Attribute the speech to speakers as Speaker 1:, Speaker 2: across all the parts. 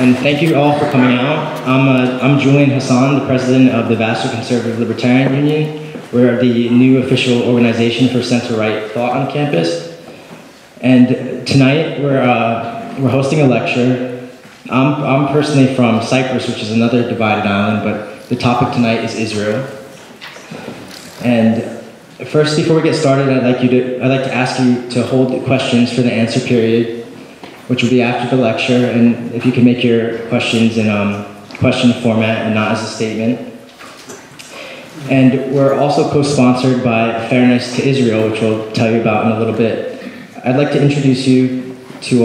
Speaker 1: and thank you all for coming out. I'm Julian Hassan, the president of the Vassar Conservative Libertarian Union. We're the new official organization for center-right thought on campus. And tonight we're hosting a lecture. I'm personally from Cyprus, which is another divided island, but the topic tonight is Israel. And first, before we get started, I'd like to ask you to hold questions for the answer period, which will be after the lecture, and if you can make your questions in question format and not as a statement. And we're also co-sponsored by Fairness to Israel, which we'll tell you about in a little bit. I'd like to introduce you to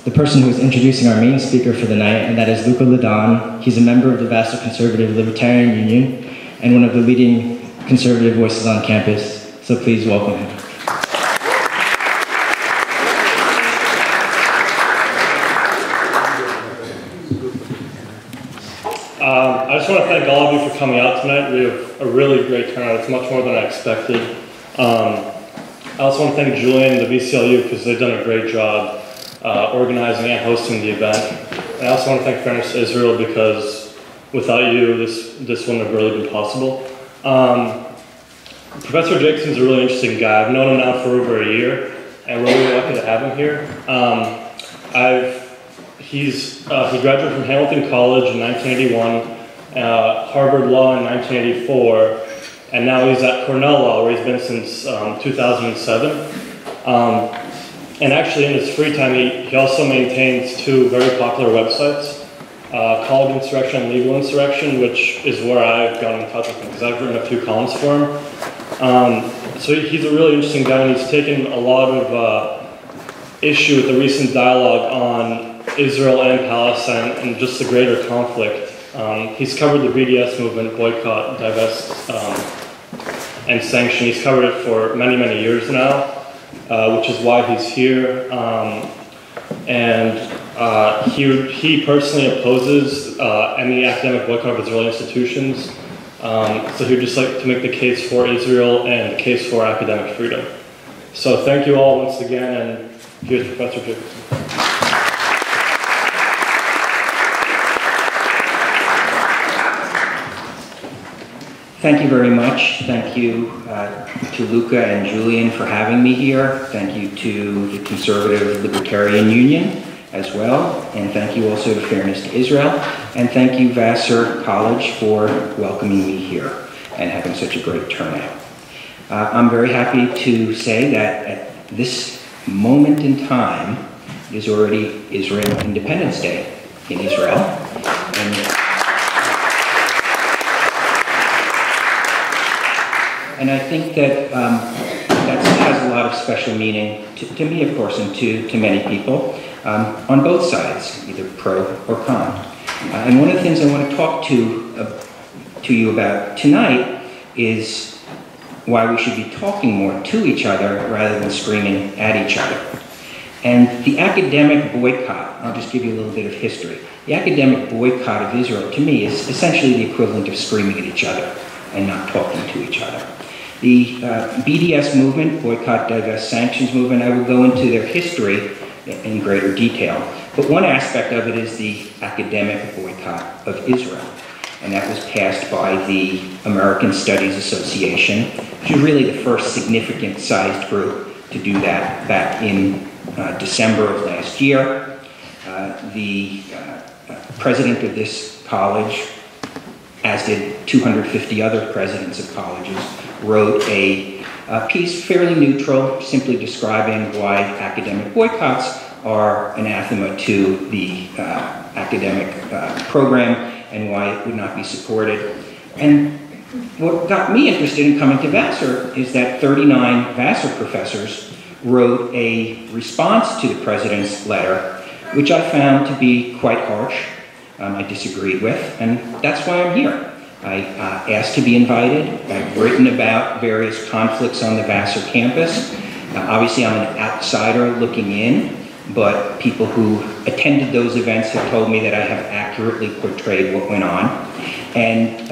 Speaker 1: the person who is introducing our main speaker for the night, and that is Luca Ladan. He's a member of the Vassar Conservative Libertarian Union and one of the leading conservative voices on campus. So please welcome him.
Speaker 2: I just want to thank all of you for coming out tonight. We have a really great turnout. It's much more than I expected. I also want to thank Julian and the VCLU because they've done a great job organizing and hosting the event. And I also want to thank Fairness to Israel because without you, this wouldn't have really been possible. Professor Jacobson's a really interesting guy. I've known him now for over a year, and we're really lucky to have him here. He graduated from Hamilton College in 1981, Harvard Law in 1984, and now he's at Cornell Law, where he's been since 2007. And actually, in his free time, he also maintains two very popular websites, College Insurrection and Legal Insurrection, which is where I've gotten in touch with him because I've written a few columns for him. So he's a really interesting guy, and he's taken a lot of issue with the recent dialogue on Israel and Palestine and just the greater conflict. He's covered the BDS movement, boycott, divest, and sanction. He's covered it for many, many years now, which is why he's here. He personally opposes any academic boycott of Israeli institutions. So he'd just like to make the case for Israel and the case for academic freedom. So thank you all once again, and here's Professor Jacobson.
Speaker 3: Thank you very much. Thank you to Luca and Julian for having me here. Thank you to the Conservative Libertarian Union as well. And thank you also to Fairness to Israel. And thank you, Vassar College, for welcoming me here and having such a great turnout. I'm very happy to say that at this moment in time is already Israel Independence Day in Israel. And I think that that has a lot of special meaning to me, of course, and to many people on both sides, either pro or con. And one of the things I want to talk to you about tonight is why we should be talking more to each other rather than screaming at each other. And the academic boycott, I'll just give you a little bit of history. The academic boycott of Israel, to me, is essentially the equivalent of screaming at each other and not talking to each other. The BDS movement, boycott, divest, sanctions movement, I will go into their history in greater detail. But one aspect of it is the academic boycott of Israel. And that was passed by the American Studies Association, which was really the first significant sized group to do that back in December of last year. The president of this college, as did 250 other presidents of colleges, wrote a piece fairly neutral, simply describing why academic boycotts are anathema to the academic program and why it would not be supported. And what got me interested in coming to Vassar is that 39 Vassar professors wrote a response to the president's letter, which I found to be quite harsh. I disagreed with, and that's why I'm here. I asked to be invited. I've written about various conflicts on the Vassar campus. Obviously, I'm an outsider looking in, but people who attended those events have told me that I have accurately portrayed what went on. And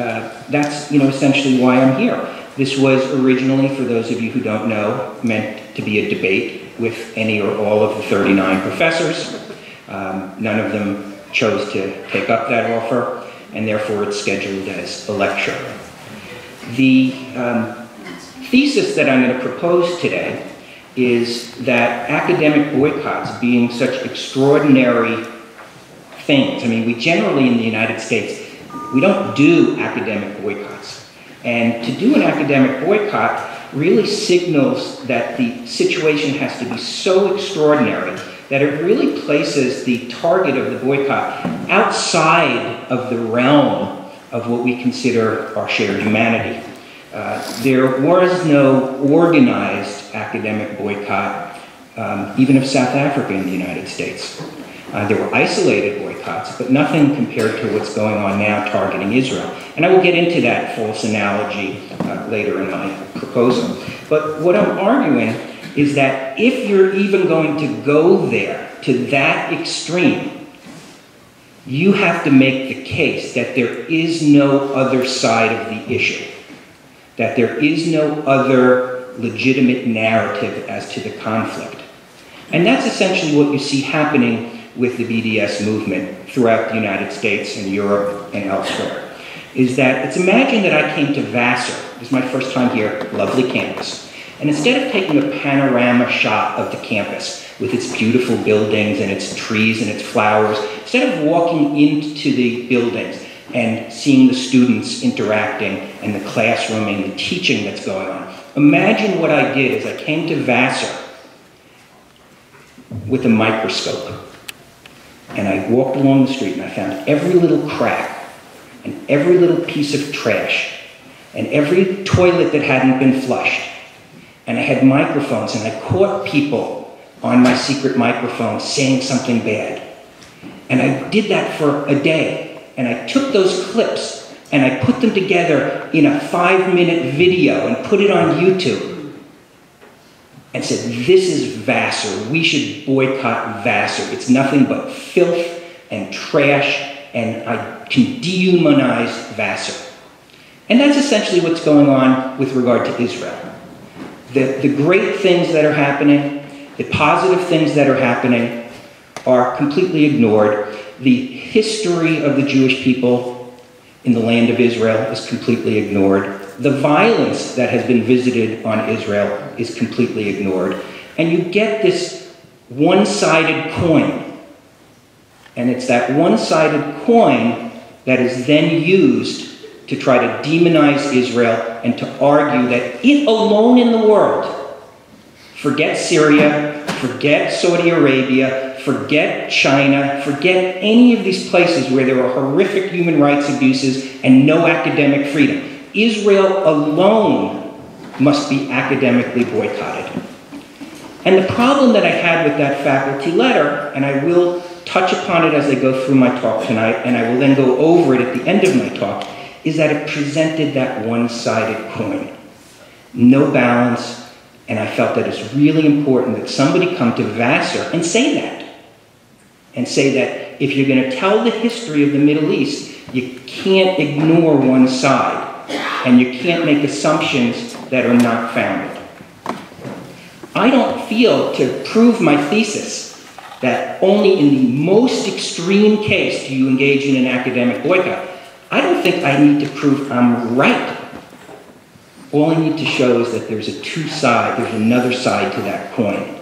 Speaker 3: that's essentially why I'm here. This was originally, for those of you who don't know, meant to be a debate with any or all of the 39 professors. None of them chose to take up that offer, and therefore it's scheduled as a lecture. The thesis that I'm going to propose today is that academic boycotts, being such extraordinary things, I mean, we generally in the United States, we don't do academic boycotts. And to do an academic boycott really signals that the situation has to be so extraordinary that it really places the target of the boycott outside of the realm of what we consider our shared humanity. There was no organized academic boycott, even of South Africa in the United States. There were isolated boycotts, but nothing compared to what's going on now targeting Israel. And I will get into that false analogy later in my proposal. But what I'm arguing is that if you're even going to go there, to that extreme, you have to make the case that there is no other side of the issue, that there is no other legitimate narrative as to the conflict. And that's essentially what you see happening with the BDS movement throughout the United States and Europe and elsewhere, is that it's imagine that I came to Vassar. This is my first time here, lovely campus. And instead of taking a panorama shot of the campus with its beautiful buildings and its trees and its flowers, instead of walking into the buildings and seeing the students interacting and the classroom and the teaching that's going on, imagine what I did is I came to Vassar with a microscope. And I walked along the street and I found every little crack and every little piece of trash and every toilet that hadn't been flushed. And I had microphones and I caught people on my secret microphone saying something bad. And I did that for a day. And I took those clips and I put them together in a 5-minute video and put it on YouTube. And said, this is Vassar. We should boycott Vassar. It's nothing but filth and trash, and I can dehumanize Vassar. And that's essentially what's going on with regard to Israel. The great things that are happening, the positive things that are happening, are completely ignored. The history of the Jewish people in the land of Israel is completely ignored. The violence that has been visited on Israel is completely ignored. And you get this one-sided coin. And it's that one-sided coin that is then used to try to demonize Israel and to argue that it alone in the world, forget Syria, forget Saudi Arabia, forget China, forget any of these places where there are horrific human rights abuses and no academic freedom. Israel alone must be academically boycotted. And the problem that I had with that faculty letter, and I will touch upon it as I go through my talk tonight, and I will then go over it at the end of my talk, is that it presented that one-sided coin. No balance, and I felt that it's really important that somebody come to Vassar and say that. And say that if you're going to tell the history of the Middle East, you can't ignore one side. And you can't make assumptions that are not founded. I don't feel, to prove my thesis, that only in the most extreme case do you engage in an academic boycott. I don't think I need to prove I'm right. All I need to show is that there's there's another side to that coin.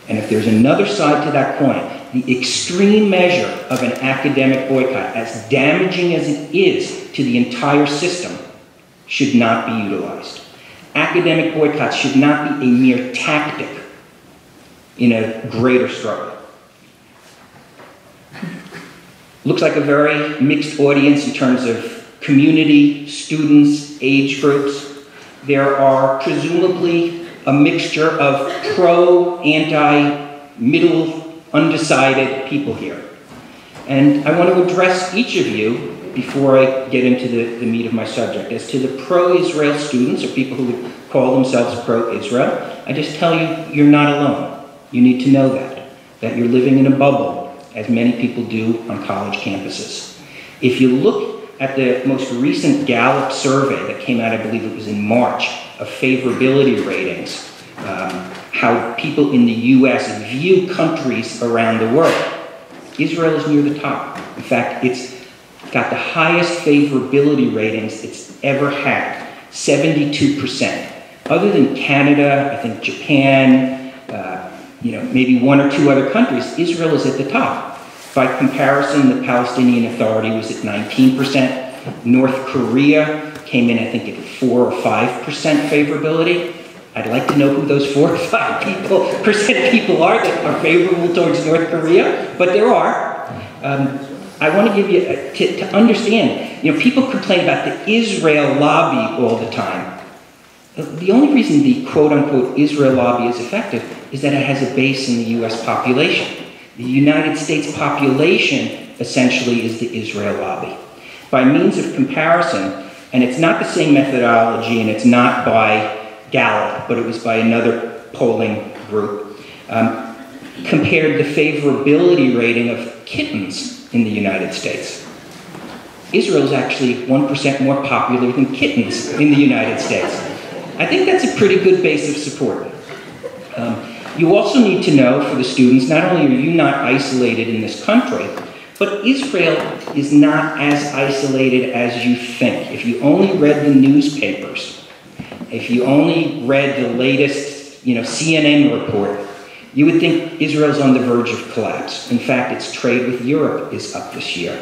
Speaker 3: And if there's another side to that coin, the extreme measure of an academic boycott, as damaging as it is to the entire system, should not be utilized. Academic boycotts should not be a mere tactic in a greater struggle. Looks like a very mixed audience in terms of community, students, age groups. There are presumably a mixture of pro, anti, middle, undecided people here. And I want to address each of you before I get into the meat of my subject. As to the pro-Israel students, or people who would call themselves pro-Israel, I just tell you, you're not alone. You need to know that you're living in a bubble, as many people do on college campuses. If you look at the most recent Gallup survey that came out, I believe it was in March, of favorability ratings, how people in the US view countries around the world, Israel is near the top. In fact, it's got the highest favorability ratings it's ever had, 72%. Other than Canada, I think Japan, maybe one or two other countries, Israel is at the top. By comparison, the Palestinian Authority was at 19%. North Korea came in, I think, at 4 or 5% favorability. I'd like to know who those 4 or 5% people are that are favorable towards North Korea, but there are. I want to give you, to understand, people complain about the Israel lobby all the time. The only reason the quote-unquote Israel lobby is effective is that it has a base in the US population. The United States population essentially is the Israel lobby. By means of comparison, and it's not the same methodology and it's not by Gallup, but it was by another polling group, compared the favorability rating of kittens in the United States. Israel is actually 1% more popular than kittens in the United States. I think that's a pretty good base of support. You also need to know for the students, not only are you not isolated in this country, but Israel is not as isolated as you think. If you only read the newspapers, if you only read the latest, CNN report, you would think Israel's on the verge of collapse. In fact, its trade with Europe is up this year.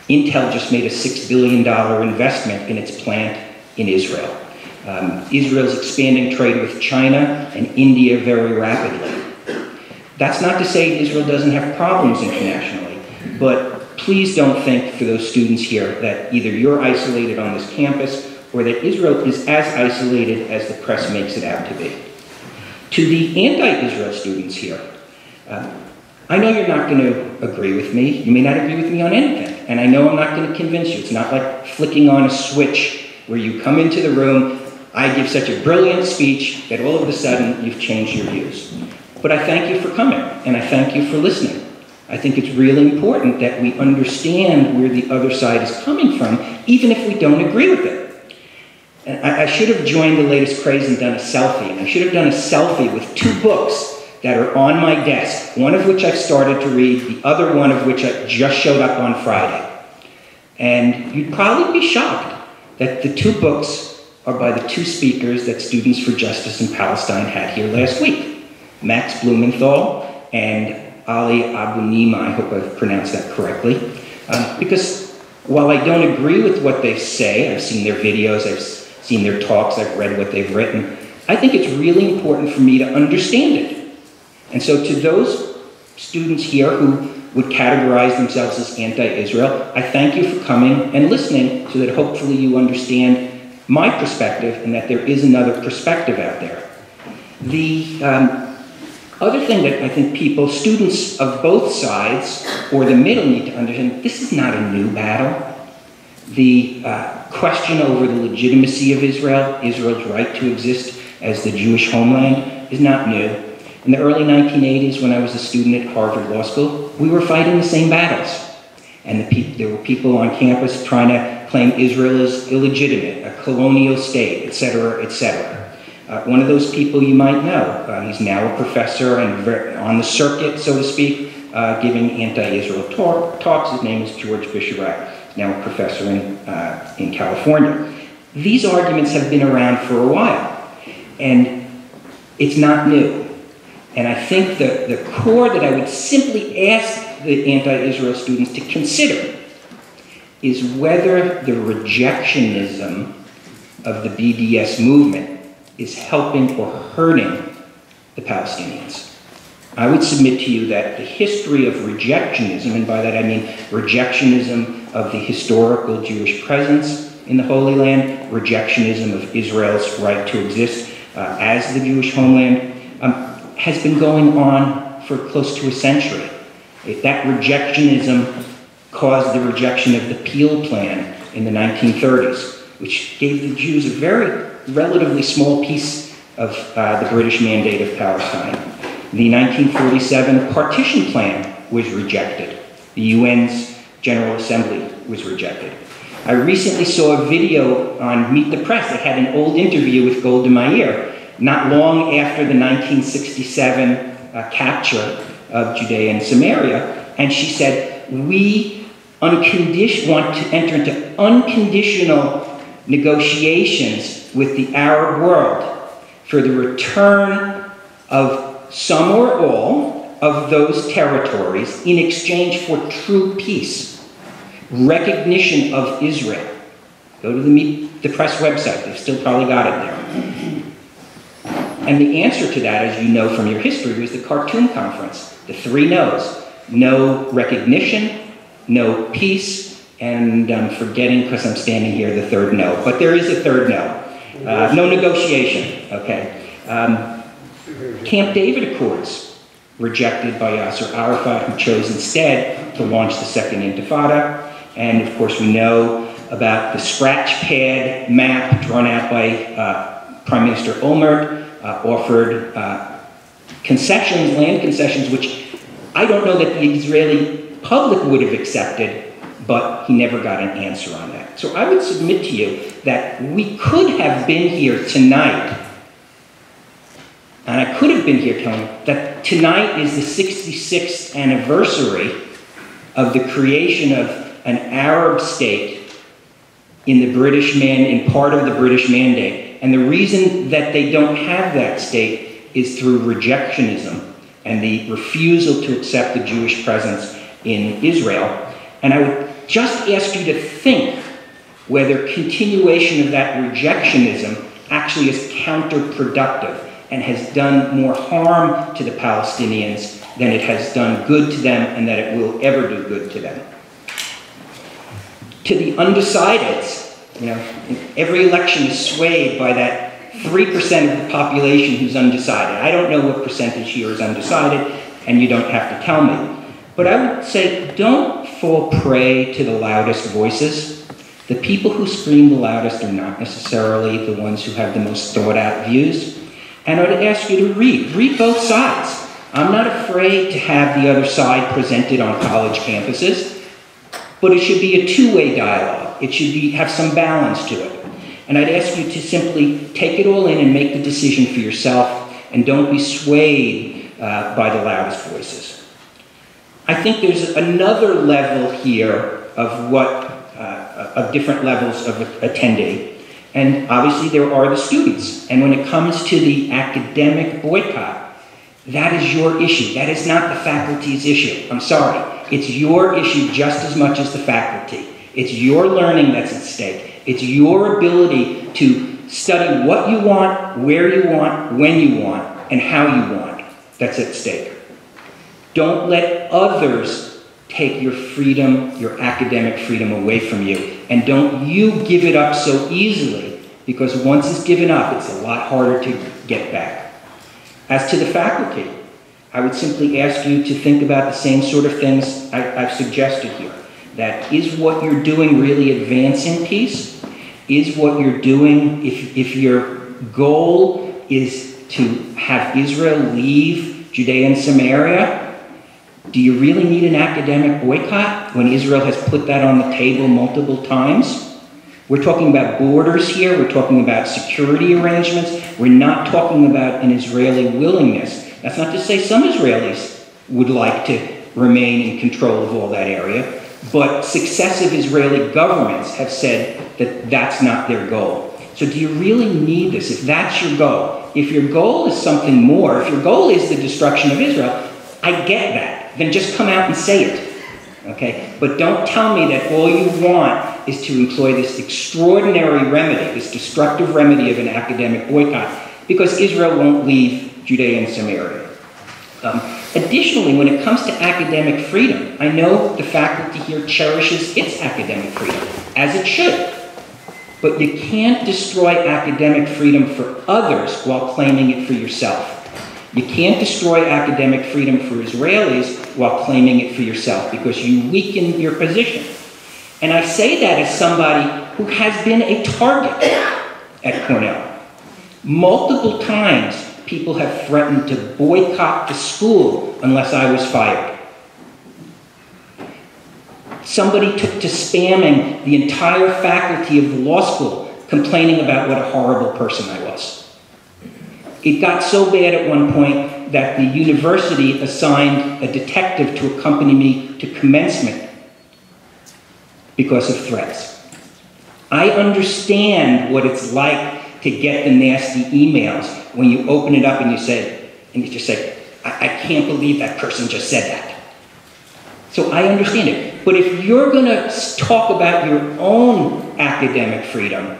Speaker 3: Intel just made a $6 billion investment in its plant in Israel. Israel's expanding trade with China and India very rapidly. That's not to say Israel doesn't have problems internationally, but please don't think for those students here that either you're isolated on this campus or that Israel is as isolated as the press makes it out to be. To the anti-Israel students here, I know you're not going to agree with me. You may not agree with me on anything, and I know I'm not going to convince you. It's not like flicking on a switch where you come into the room, I give such a brilliant speech that all of a sudden you've changed your views. But I thank you for coming, and I thank you for listening. I think it's really important that we understand where the other side is coming from, even if we don't agree with it. And I should have joined the latest craze and done a selfie. And I should have done a selfie with 2 books that are on my desk, one of which I've started to read, the other one of which I just showed up on Friday. And you'd probably be shocked that the 2 books are by the 2 speakers that Students for Justice in Palestine had here last week, Max Blumenthal and Ali Abu Nima. I hope I've pronounced that correctly. Because while I don't agree with what they say, I've seen their videos, I've seen their talks, I've read what they've written, I think it's really important for me to understand it. And so to those students here who would categorize themselves as anti-Israel, I thank you for coming and listening so that hopefully you understand my perspective and that there is another perspective out there. The other thing that I think students of both sides or the middle need to understand, this is not a new battle. The question over the legitimacy of Israel, Israel's right to exist as the Jewish homeland, is not new. In the early 1980s, when I was a student at Harvard Law School, we were fighting the same battles. And there were people on campus trying to claim Israel is illegitimate, a colonial state, etc., etc. One of those people you might know, he's now a professor and on the circuit, so to speak, giving anti-Israel talks. His name is George Bisharak, now a professor in California. These arguments have been around for a while, and it's not new. And I think the core that I would simply ask the anti-Israel students to consider is whether the rejectionism of the BDS movement is helping or hurting the Palestinians. I would submit to you that the history of rejectionism, and by that I mean rejectionism of the historical Jewish presence in the Holy Land, rejectionism of Israel's right to exist as the Jewish homeland, has been going on for close to a century. That rejectionism caused the rejection of the Peel Plan in the 1930s, which gave the Jews a very relatively small piece of the British Mandate of Palestine. The 1947 Partition Plan was rejected. The UN's General Assembly was rejected. I recently saw a video on Meet the Press that had an old interview with Golda Meir, not long after the 1967 capture of Judea and Samaria, and she said, we want to enter into unconditional negotiations with the Arab world for the return of some or all of those territories in exchange for true peace, recognition of Israel. Go to the Meet the Press website. They've still probably got it there. And the answer to that, as you know from your history, was the Khartoum Conference. The 3 no's. No recognition, no peace, and I'm forgetting because I'm standing here the 3rd no. But there is a 3rd no. No negotiation, okay. Camp David Accords, rejected by Yasser Arafat, who chose instead to launch the Second Intifada. And of course we know about the scratch pad map drawn out by Prime Minister Olmert, offered concessions, land concessions, which I don't know that the Israeli public would have accepted, but he never got an answer on that. So I would submit to you that we could have been here tonight, and I could have been here telling you that tonight is the 66th anniversary of the creation of an Arab state in part of the British Mandate. And the reason that they don't have that state is through rejectionism and the refusal to accept the Jewish presence in Israel. And I would just ask you to think whether continuation of that rejectionism actually is counterproductive and has done more harm to the Palestinians than it has done good to them, and that it will ever do good to them. To the undecideds, you know, every election is swayed by that 3% of the population who's undecided. I don't know what percentage here is undecided, and you don't have to tell me. But I would say, don't fall prey to the loudest voices. The people who scream the loudest are not necessarily the ones who have the most thought out views. And I would ask you to read both sides. I'm not afraid to have the other side presented on college campuses, but it should be a two-way dialogue. It should have some balance to it. And I'd ask you to simply take it all in and make the decision for yourself, and don't be swayed by the loudest voices. I think there's another level here of different levels of attendee. And obviously there are the students. And when it comes to the academic boycott, that is your issue. That is not the faculty's issue. I'm sorry. It's your issue just as much as the faculty. It's your learning that's at stake. It's your ability to study what you want, where you want, when you want, and how you want that's at stake. Don't let others take your freedom, your academic freedom away from you. And don't you give it up so easily, because once it's given up, it's a lot harder to get back. As to the faculty, I would simply ask you to think about the same sort of things I've suggested here. That is what you're doing really advancing peace? Is what you're doing, if your goal is to have Israel leave Judea and Samaria, do you really need an academic boycott when Israel has put that on the table multiple times? We're talking about borders here. We're talking about security arrangements. We're not talking about an Israeli willingness. That's not to say some Israelis would like to remain in control of all that area, but successive Israeli governments have said that that's not their goal. So do you really need this? If that's your goal, if your goal is something more, if your goal is the destruction of Israel, I get that. Then just come out and say it, okay? But don't tell me that all you want is to employ this extraordinary remedy, this destructive remedy of an academic boycott, because Israel won't leave Judea and Samaria. Additionally, when it comes to academic freedom, I know the faculty here cherishes its academic freedom, as it should. But you can't destroy academic freedom for others while claiming it for yourself. You can't destroy academic freedom for Israelis while claiming it for yourself, because you weaken your position. And I say that as somebody who has been a target at Cornell. Multiple times, people have threatened to boycott the school unless I was fired. Somebody took to spamming the entire faculty of the law school, complaining about what a horrible person I was. It got so bad at one point that the university assigned a detective to accompany me to commencement because of threats. I understand what it's like to get the nasty emails when you open it up and you just say, I can't believe that person just said that. So I understand it. But if you're going to talk about your own academic freedom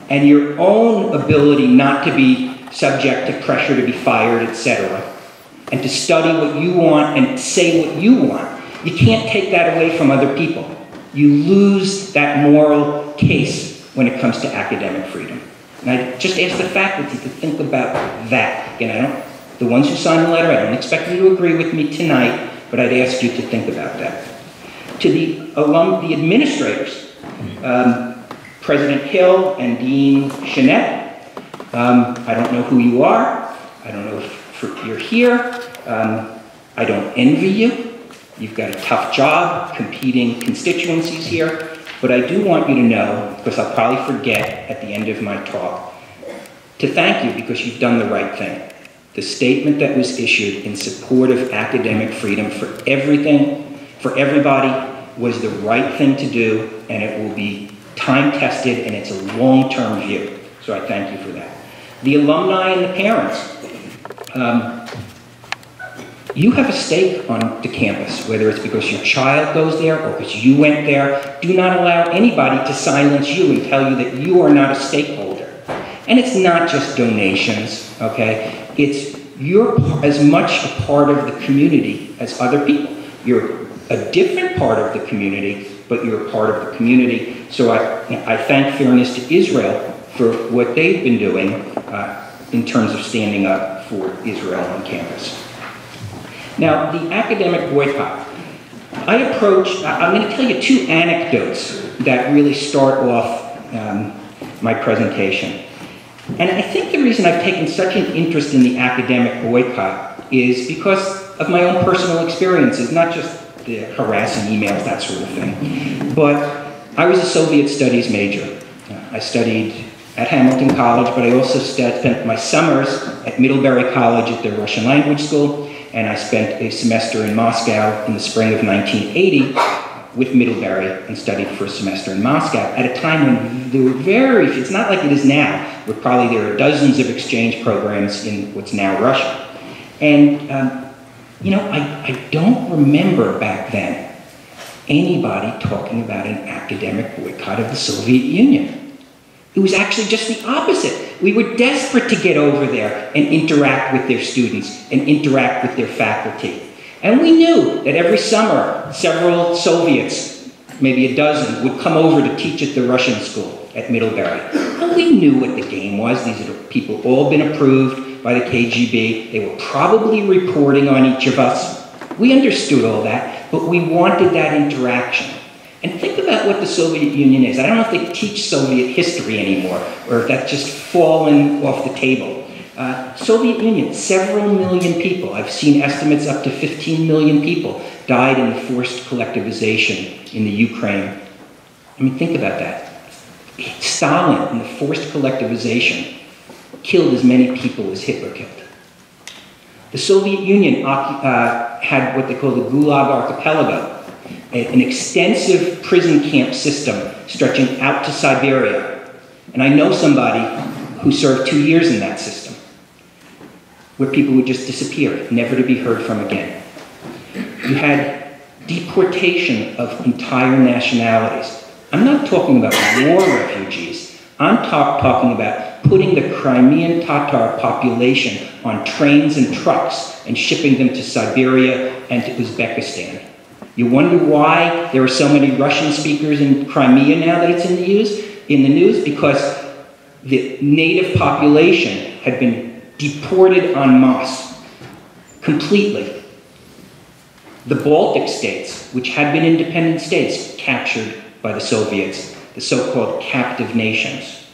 Speaker 3: and your own ability not to be subject to pressure to be fired, etc., and to study what you want and say what you want, you can't take that away from other people. You lose that moral case when it comes to academic freedom. And I just ask the faculty to think about that. Again, the ones who signed the letter, I don't expect you to agree with me tonight, but I'd ask you to think about that. To the administrators, President Hill and Dean Chenette, I don't know who you are. I don't know if you're here. I don't envy you. You've got a tough job competing constituencies here. But I do want you to know, because I'll probably forget at the end of my talk, to thank you because you've done the right thing. The statement that was issued in support of academic freedom for everybody, was the right thing to do, and it will be time-tested, and it's a long-term view. So I thank you for that. The alumni and the parents, you have a stake on the campus, whether it's because your child goes there or because you went there. Do not allow anybody to silence you and tell you that you are not a stakeholder. And it's not just donations, okay? You're as much a part of the community as other people. You're a different part of the community, but you're a part of the community. So I thank Fairness to Israel for what they've been doing in terms of standing up for Israel on campus. Now, the academic boycott. I'm going to tell you two anecdotes that really start off my presentation. And I think the reason I've taken such an interest in the academic boycott is because of my own personal experiences, not just the harassing emails, that sort of thing. But I was a Soviet studies major. I studied at Hamilton College, but I also spent my summers at Middlebury College at their Russian language school, and I spent a semester in Moscow in the spring of 1980 with Middlebury and studied for a semester in Moscow at a time when there were it's not like it is now, where probably there are dozens of exchange programs in what's now Russia. And, I don't remember back then anybody talking about an academic boycott of the Soviet Union. It was actually just the opposite. We were desperate to get over there and interact with their students and interact with their faculty. And we knew that every summer, several Soviets, maybe a dozen, would come over to teach at the Russian school at Middlebury. And we knew what the game was. These are people all been approved by the KGB. They were probably reporting on each of us. We understood all that, but we wanted that interaction. And think about what the Soviet Union is. I don't know if they teach Soviet history anymore, or if that's just fallen off the table. Soviet Union, several million people. I've seen estimates up to 15 million people died in the forced collectivization in the Ukraine. I mean, think about that. Stalin, in the forced collectivization, killed as many people as Hitler killed. The Soviet Union had what they call the Gulag Archipelago, an extensive prison camp system stretching out to Siberia. And I know somebody who served 2 years in that system, where people would just disappear, never to be heard from again. You had deportation of entire nationalities. I'm not talking about war refugees. I'm talking about putting the Crimean Tatar population on trains and trucks and shipping them to Siberia and to Uzbekistan. You wonder why there are so many Russian speakers in Crimea now that it's in the news? Because the native population had been deported en masse, completely. The Baltic states, which had been independent states, captured by the Soviets, the so-called captive nations.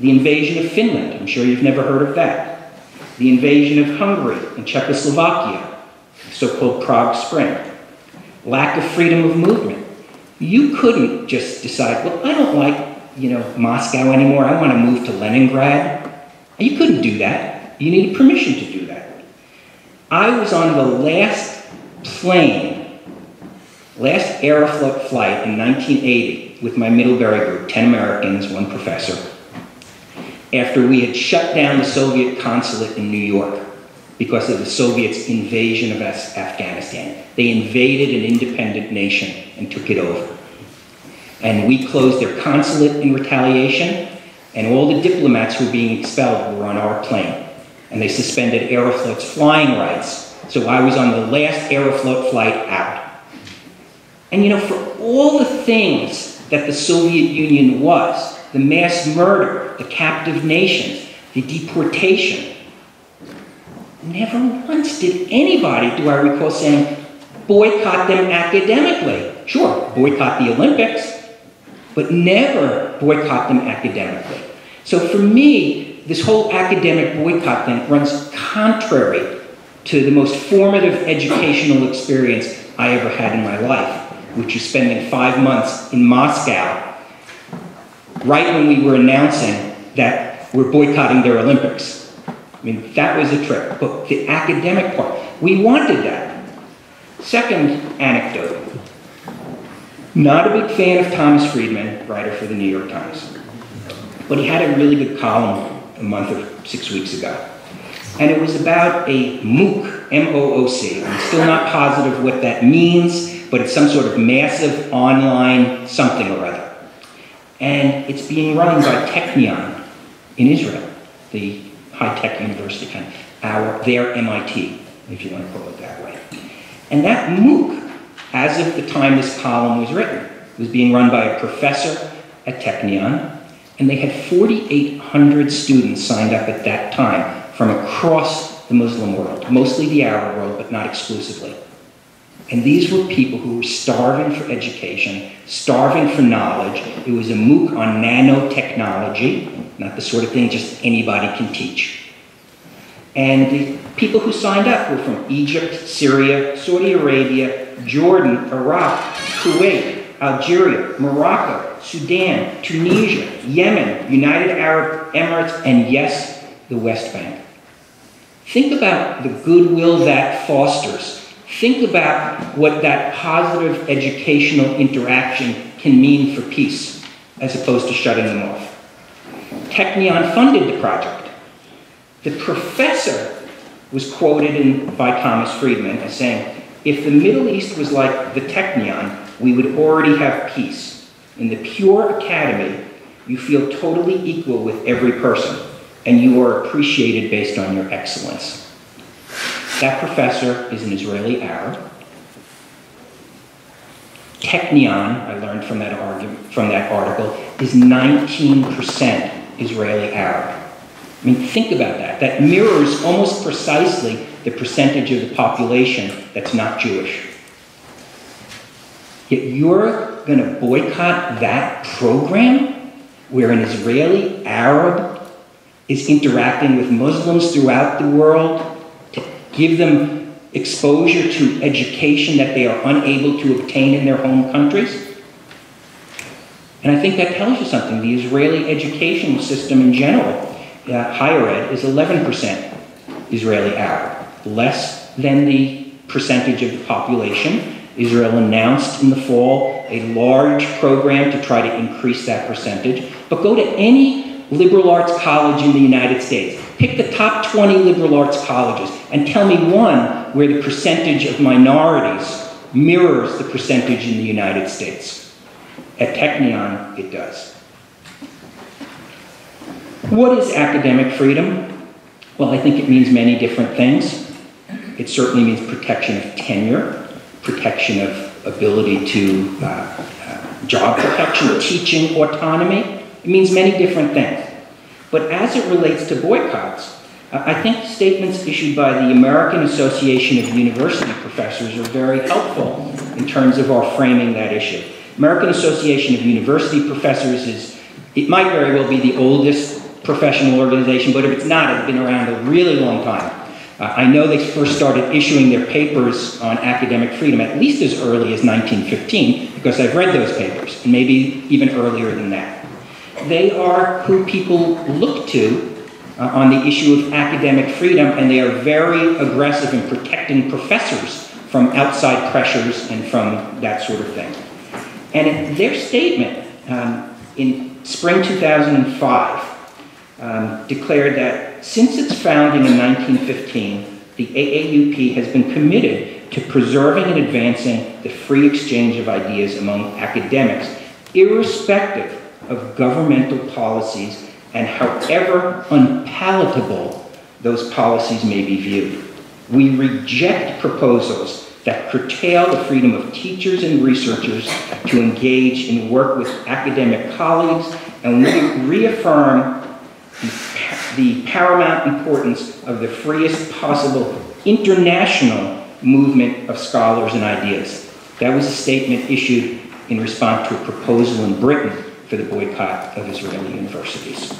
Speaker 3: The invasion of Finland, I'm sure you've never heard of that. The invasion of Hungary and Czechoslovakia, the so-called Prague Spring. Lack of freedom of movement. You couldn't just decide, well, I don't like, Moscow anymore, I want to move to Leningrad. You couldn't do that. You needed permission to do that. I was on the last plane, last Aeroflot flight in 1980 with my Middlebury group, 10 Americans, 1 professor, after we had shut down the Soviet consulate in New York because of the Soviets' invasion of Afghanistan. They invaded an independent nation and took it over. And we closed their consulate in retaliation, and all the diplomats who were being expelled were on our plane. And they suspended Aeroflot's flying rights. So I was on the last Aeroflot flight out. And you know, for all the things that the Soviet Union was, the mass murder, the captive nations, the deportation, never once did anybody, do I recall, saying, boycott them academically. Sure, boycott the Olympics, but never boycott them academically. So for me, this whole academic boycott thing runs contrary to the most formative educational experience I ever had in my life, which is spending 5 months in Moscow, right when we were announcing that we're boycotting their Olympics. I mean, that was a trip. But the academic part, we wanted that. Second anecdote. Not a big fan of Thomas Friedman, writer for the New York Times. But he had a really good column a month or 6 weeks ago. And it was about a MOOC, M-O-O-C. I'm still not positive what that means, but it's some sort of massive online something or other. And it's being run by Technion in Israel, the high-tech university kind of, their MIT, if you want to call it that way. And that MOOC, as of the time this column was written, was being run by a professor at Technion, and they had 4,800 students signed up at that time from across the Muslim world, mostly the Arab world, but not exclusively. And these were people who were starving for education, starving for knowledge. It was a MOOC on nanotechnology, not the sort of thing just anybody can teach. And the people who signed up were from Egypt, Syria, Saudi Arabia, Jordan, Iraq, Kuwait, Algeria, Morocco, Sudan, Tunisia, Yemen, United Arab Emirates, and yes, the West Bank. Think about the goodwill that fosters. Think about what that positive educational interaction can mean for peace, as opposed to shutting them off. Technion funded the project. The professor was quoted by Thomas Friedman as saying, if the Middle East was like the Technion, we would already have peace. In the pure academy, you feel totally equal with every person, and you are appreciated based on your excellence. That professor is an Israeli Arab. Technion, I learned from that article, is 19% Israeli Arab. I mean, think about that. That mirrors almost precisely the percentage of the population that's not Jewish. Yet you're going to boycott that program where an Israeli Arab is interacting with Muslims throughout the world to give them exposure to education that they are unable to obtain in their home countries. And I think that tells you something. The Israeli educational system in general, higher ed, is 11% Israeli Arab, less than the percentage of the population. Israel announced in the fall a large program to try to increase that percentage. But go to any liberal arts college in the United States. Pick the top 20 liberal arts colleges and tell me one where the percentage of minorities mirrors the percentage in the United States. At Technion, it does. What is academic freedom? Well, I think it means many different things. It certainly means protection of tenure, protection of ability to job protection, teaching autonomy. It means many different things. But as it relates to boycotts, I think statements issued by the American Association of University Professors are very helpful in terms of our framing that issue. American Association of University Professors it might very well be the oldest professional organization, but if it's not, it's been around a really long time. I know they first started issuing their papers on academic freedom at least as early as 1915, because I've read those papers, and maybe even earlier than that. They are who people look to on the issue of academic freedom, and they are very aggressive in protecting professors from outside pressures and from that sort of thing. And their statement in spring 2005 declared that since its founding in 1915, the AAUP has been committed to preserving and advancing the free exchange of ideas among academics, irrespective of governmental policies and however unpalatable those policies may be viewed. We reject proposals that curtail the freedom of teachers and researchers to engage in work with academic colleagues, and we reaffirm the paramount importance of the freest possible international movement of scholars and ideas. That was a statement issued in response to a proposal in Britain for the boycott of Israeli universities.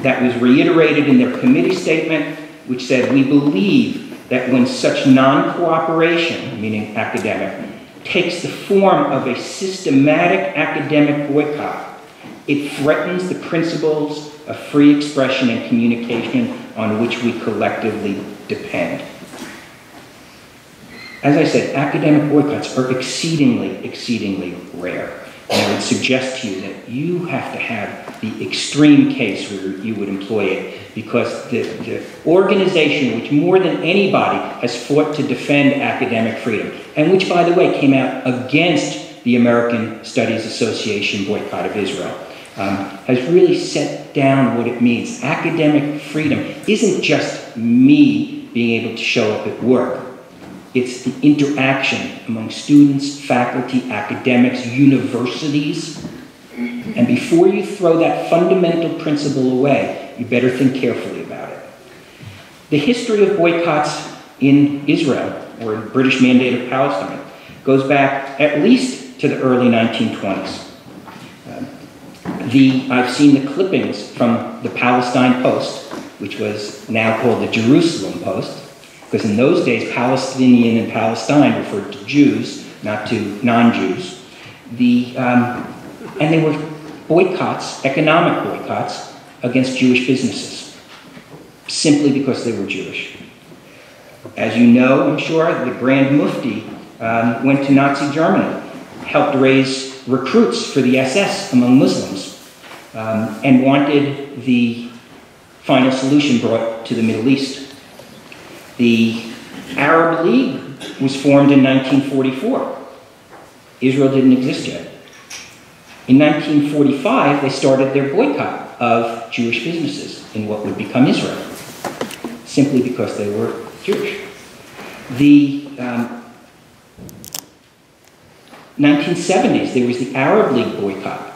Speaker 3: That was reiterated in their committee statement, which said, "We believe that when such non-cooperation, meaning academic, takes the form of a systematic academic boycott, it threatens the principles of free expression and communication on which we collectively depend." As I said, academic boycotts are exceedingly, exceedingly rare. And I would suggest to you that you have to have the extreme case where you would employ it, because the organization which more than anybody has fought to defend academic freedom, and which, by the way, came out against the American Studies Association boycott of Israel, has really set down what it means. Academic freedom isn't just me being able to show up at work. It's the interaction among students, faculty, academics, universities. And before you throw that fundamental principle away, you better think carefully about it. The history of boycotts in Israel, or in British Mandate of Palestine, goes back at least to the early 1920s. I've seen the clippings from the Palestine Post, which was now called the Jerusalem Post, because in those days, Palestinian and Palestine referred to Jews, not to non-Jews. And they were boycotts, economic boycotts, against Jewish businesses, simply because they were Jewish. As you know, I'm sure, the Grand Mufti went to Nazi Germany, helped raise recruits for the SS among Muslims, and wanted the final solution brought to the Middle East. The Arab League was formed in 1944. Israel didn't exist yet. In 1945, they started their boycott of Jewish businesses in what would become Israel, simply because they were Jewish. The 1970s, there was the Arab League boycott.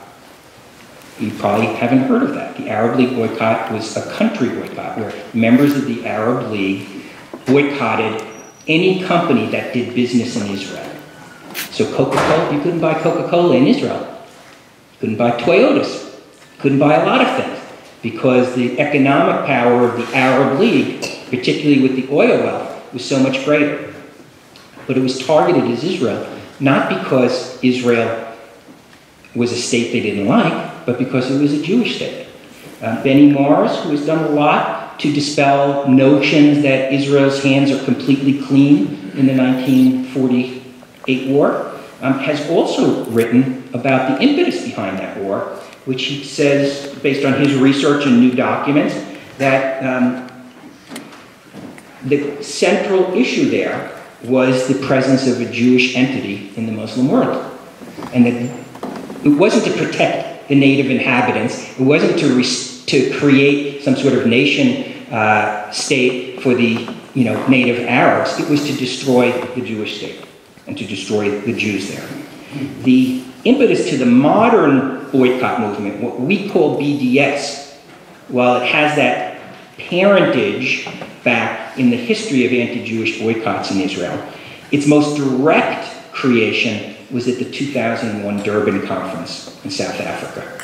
Speaker 3: You probably haven't heard of that. The Arab League boycott was a country boycott where members of the Arab League boycotted any company that did business in Israel. So Coca-Cola, you couldn't buy Coca-Cola in Israel. You couldn't buy Toyotas. You couldn't buy a lot of things because the economic power of the Arab League, particularly with the oil wealth, was so much greater. But it was targeted as Israel, not because Israel was a state they didn't like, but because it was a Jewish state. Benny Morris, who has done a lot to dispel notions that Israel's hands are completely clean in the 1948 war, has also written about the impetus behind that war, which he says, based on his research and new documents, that the central issue there was the presence of a Jewish entity in the Muslim world. And that it wasn't to protect the native inhabitants, it wasn't to create some sort of nation state for the native Arabs. It was to destroy the Jewish state and to destroy the Jews there. The impetus to the modern boycott movement, what we call BDS, while it has that parentage back in the history of anti-Jewish boycotts in Israel, its most direct creation was at the 2001 Durban conference in South Africa.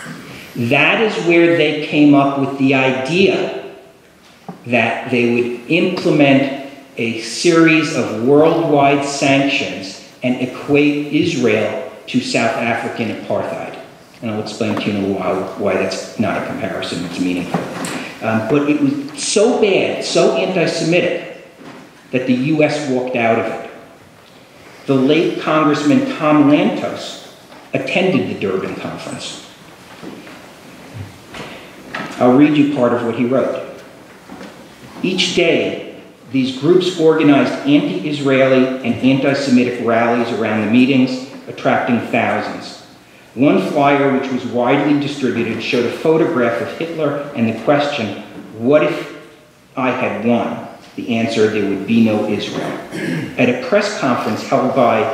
Speaker 3: That is where they came up with the idea that they would implement a series of worldwide sanctions and equate Israel to South African apartheid. And I'll explain to you in a while why that's not a comparison that's meaningful. But it was so bad, so anti-Semitic, that the US walked out of it. The late Congressman Tom Lantos attended the Durban conference. I'll read you part of what he wrote. Each day, these groups organized anti-Israeli and anti-Semitic rallies around the meetings, attracting thousands. One flyer, which was widely distributed, showed a photograph of Hitler and the question, "What if I had won?" The answer, "There would be no Israel." At a press conference held by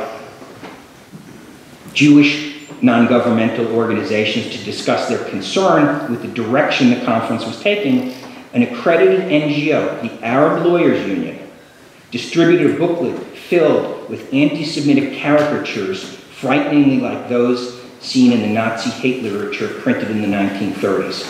Speaker 3: Jewish non-governmental organizations to discuss their concern with the direction the conference was taking, an accredited NGO, the Arab Lawyers Union, distributed a booklet filled with anti-Semitic caricatures frighteningly like those seen in the Nazi hate literature printed in the 1930s.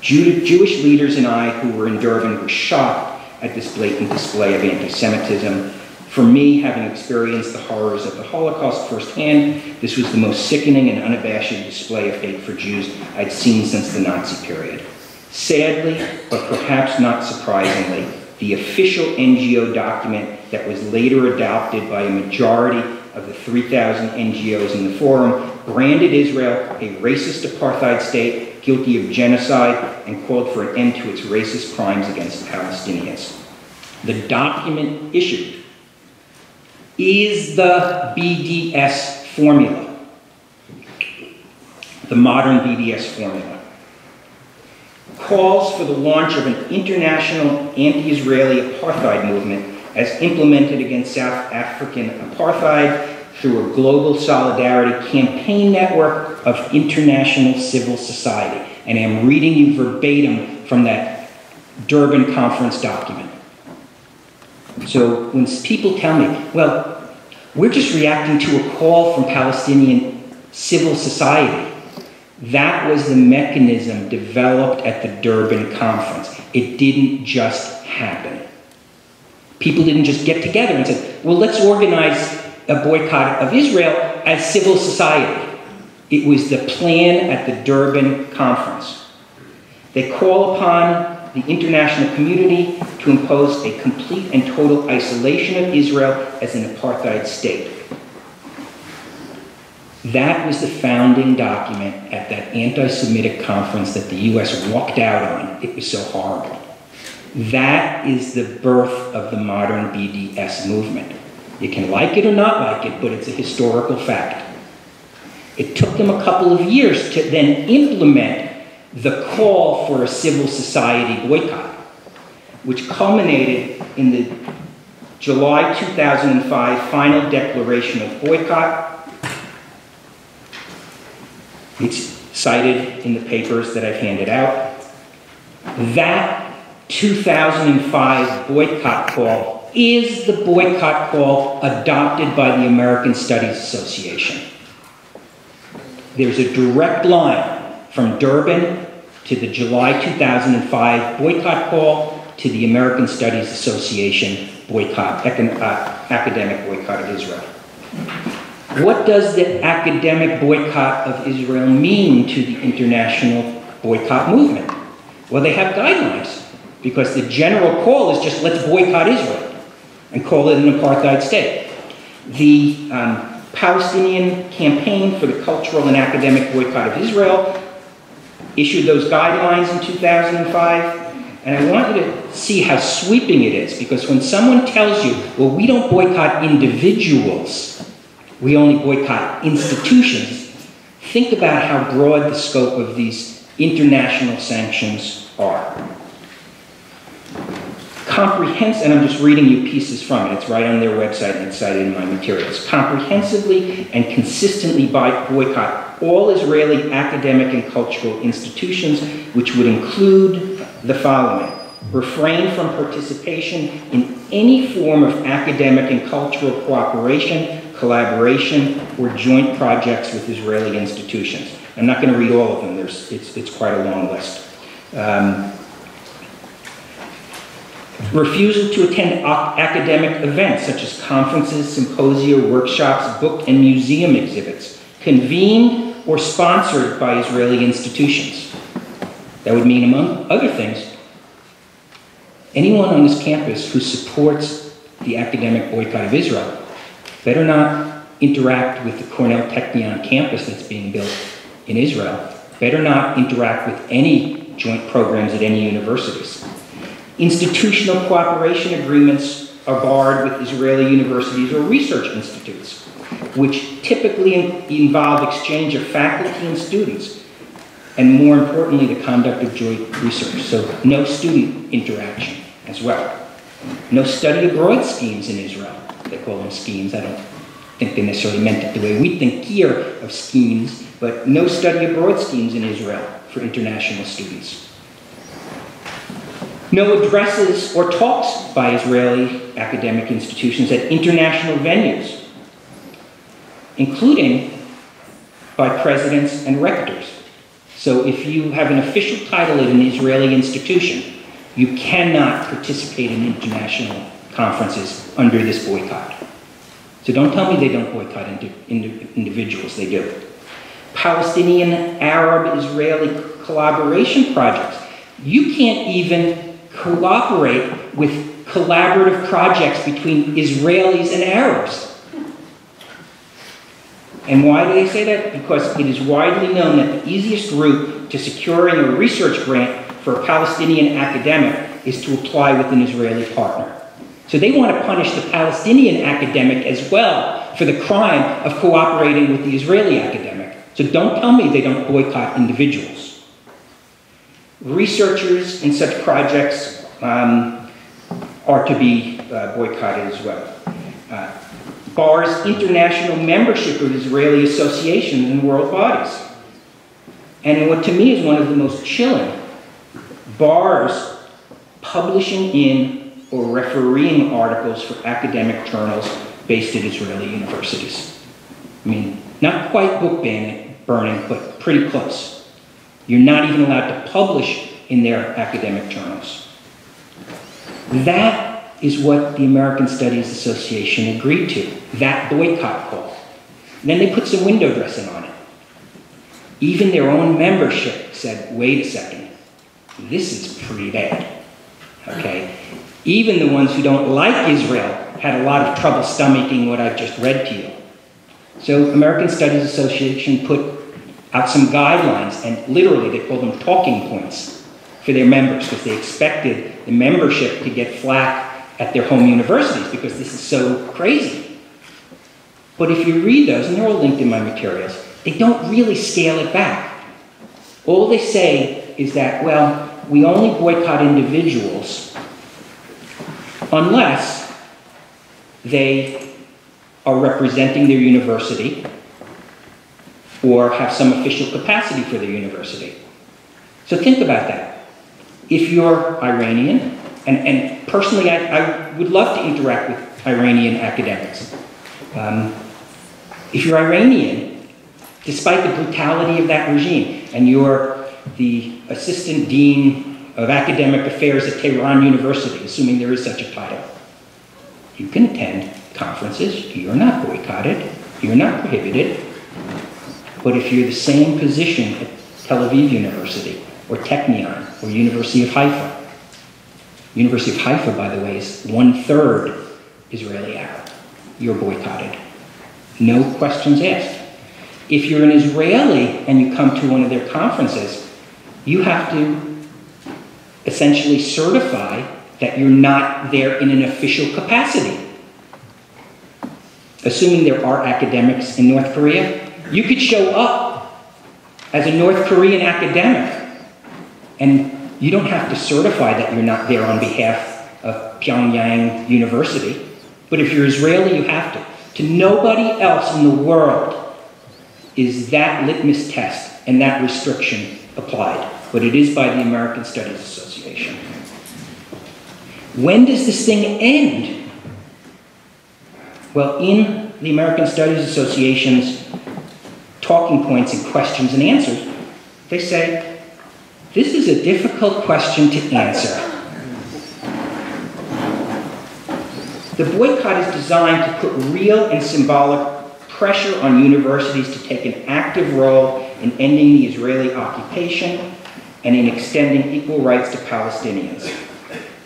Speaker 3: Jewish leaders and I, who were in Durban, were shocked at this blatant display of anti-Semitism. For me, having experienced the horrors of the Holocaust firsthand, this was the most sickening and unabashed display of hate for Jews I'd seen since the Nazi period. Sadly, but perhaps not surprisingly, the official NGO document that was later adopted by a majority of the 3,000 NGOs in the forum branded Israel a racist apartheid state guilty of genocide and called for an end to its racist crimes against Palestinians. The document issued is the BDS formula, the modern BDS formula. Calls for the launch of an international anti-Israeli apartheid movement as implemented against South African apartheid through a global solidarity campaign network of international civil society. And I'm reading you verbatim from that Durban conference document. So when people tell me, well, we're just reacting to a call from Palestinian civil society, that was the mechanism developed at the Durban conference. It didn't just happen. People didn't just get together and say, well, let's organize a boycott of Israel as civil society. It was the plan at the Durban conference. They call upon the international community to impose a complete and total isolation of Israel as an apartheid state. That was the founding document at that anti-Semitic conference that the US walked out on. It was so horrible. That is the birth of the modern BDS movement. You can like it or not like it, but it's a historical fact. It took them a couple of years to then implement the call for a civil society boycott, which culminated in the July 2005 final declaration of boycott. It's cited in the papers that I've handed out. That 2005 boycott call is the boycott call adopted by the American Studies Association. There's a direct line from Durban to the July 2005 boycott call to the American Studies Association boycott, academic boycott of Israel. What does the academic boycott of Israel mean to the international boycott movement? Well, they have guidelines, because the general call is just let's boycott Israel and call it an apartheid state. The Palestinian Campaign for the Cultural and Academic Boycott of Israel issued those guidelines in 2005, and I want you to see how sweeping it is, because when someone tells you, well, we don't boycott individuals, we only boycott institutions, think about how broad the scope of these international sanctions are. Comprehensive, and I'm just reading you pieces from it, it's right on their website and it's cited in my materials. Comprehensively and consistently boycott all Israeli academic and cultural institutions, which would include the following: refrain from participation in any form of academic and cultural cooperation, collaboration, or joint projects with Israeli institutions. I'm not going to read all of them, it's quite a long list. Refusal to attend academic events such as conferences, symposia, workshops, book and museum exhibits, convened or sponsored by Israeli institutions. That would mean, among other things, Anyone on this campus who supports the academic boycott of Israel better not interact with the Cornell Technion campus that's being built in Israel, better not interact with any joint programs at any universities. Institutional cooperation agreements are barred with Israeli universities or research institutes, which typically involve exchange of faculty and students, and more importantly, the conduct of joint research. So no student interaction as well. No study abroad schemes in Israel. They call them schemes. I don't think they necessarily meant it the way we think here of schemes, but no study abroad schemes in Israel for international students. No addresses or talks by Israeli academic institutions at international venues, including by presidents and rectors. So if you have an official title at an Israeli institution, you cannot participate in international conferences under this boycott. So don't tell me they don't boycott individuals, they do. Palestinian, Arab, Israeli collaboration projects. You can't even cooperate with collaborative projects between Israelis and Arabs. And why do they say that? Because it is widely known that the easiest route to securing a research grant for a Palestinian academic is to apply with an Israeli partner. So they want to punish the Palestinian academic as well for the crime of cooperating with the Israeli academic. So don't tell me they don't boycott individuals. Researchers in such projects are to be boycotted as well. Bars international membership of Israeli associations and world bodies. And what to me is one of the most chilling, bars publishing in or refereeing articles for academic journals based at Israeli universities. I mean, not quite book burning, but pretty close. You're not even allowed to publish in their academic journals. That is what the American Studies Association agreed to, that boycott call. Then they put some window dressing on it. Even their own membership said, wait a second, this is pretty bad, okay? Even the ones who don't like Israel had a lot of trouble stomaching what I've just read to you. So American Studies Association put out some guidelines, and literally they called them talking points for their members, because they expected the membership to get flack at their home universities because this is so crazy. But if you read those, and they're all linked in my materials, they don't really scale it back. All they say is that, well, we only boycott individuals unless they are representing their university or have some official capacity for their university. So think about that. If you're Iranian, and personally I would love to interact with Iranian academics. If you're Iranian, despite the brutality of that regime, and you're the assistant dean of academic affairs at Tehran University, assuming there is such a title, you can attend conferences. You're not boycotted. You're not prohibited. But if you're the same position at Tel Aviv University or Technion or University of Haifa, University of Haifa, by the way, is 1/3 Israeli Arab, you're boycotted. No questions asked. If you're an Israeli and you come to one of their conferences, you have to essentially certify that you're not there in an official capacity. Assuming there are academics in North Korea, you could show up as a North Korean academic, and you don't have to certify that you're not there on behalf of Pyongyang University. But if you're Israeli, you have to. To nobody else in the world is that litmus test and that restriction applied. But it is by the American Studies Association. When does this thing end? Well, in the American Studies Association's talking points and questions and answers, they say, this is a difficult question to answer. The boycott is designed to put real and symbolic pressure on universities to take an active role in ending the Israeli occupation and in extending equal rights to Palestinians.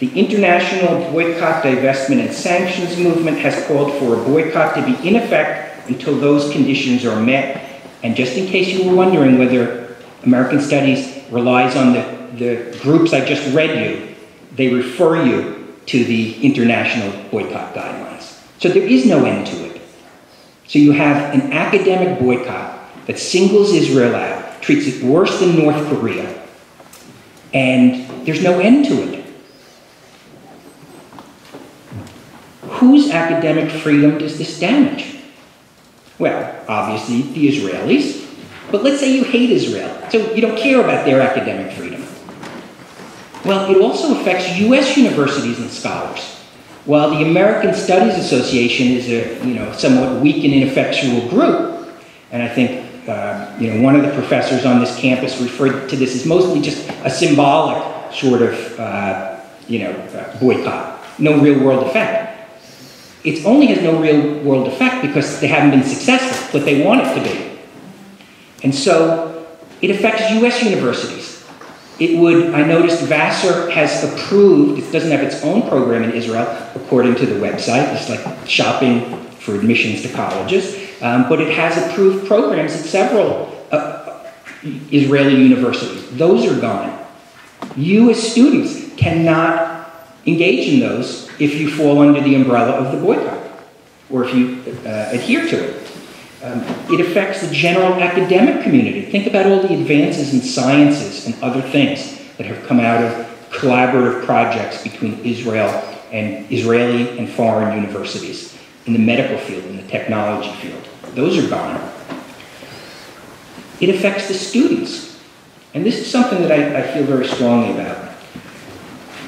Speaker 3: The International Boycott, Divestment, and Sanctions Movement has called for a boycott to be in effect until those conditions are met. And just in case you were wondering whether American Studies relies on the groups I just read you, they refer you to the International Boycott Guidelines. So there is no end to it. So you have an academic boycott that singles Israel out, treats it worse than North Korea, and there's no end to it. Whose academic freedom does this damage? Well, obviously the Israelis, but let's say you hate Israel, so you don't care about their academic freedom. Well, it also affects US universities and scholars. While the American Studies Association is a somewhat weak and ineffectual group, and I think one of the professors on this campus referred to this as mostly just a symbolic sort of boycott, no real world effect. It only has no real world effect because they haven't been successful, but they want it to be. And so it affects US universities. I noticed Vassar has approved, it doesn't have its own program in Israel, according to the website, it's like shopping for admissions to colleges, but it has approved programs at several Israeli universities. Those are gone. You as students cannot engage in those if you fall under the umbrella of the boycott, or if you adhere to it. It affects the general academic community. Think about all the advances in sciences and other things that have come out of collaborative projects between Israel and Israeli and foreign universities in the medical field, in the technology field. Those are gone. It affects the students. And this is something that I feel very strongly about.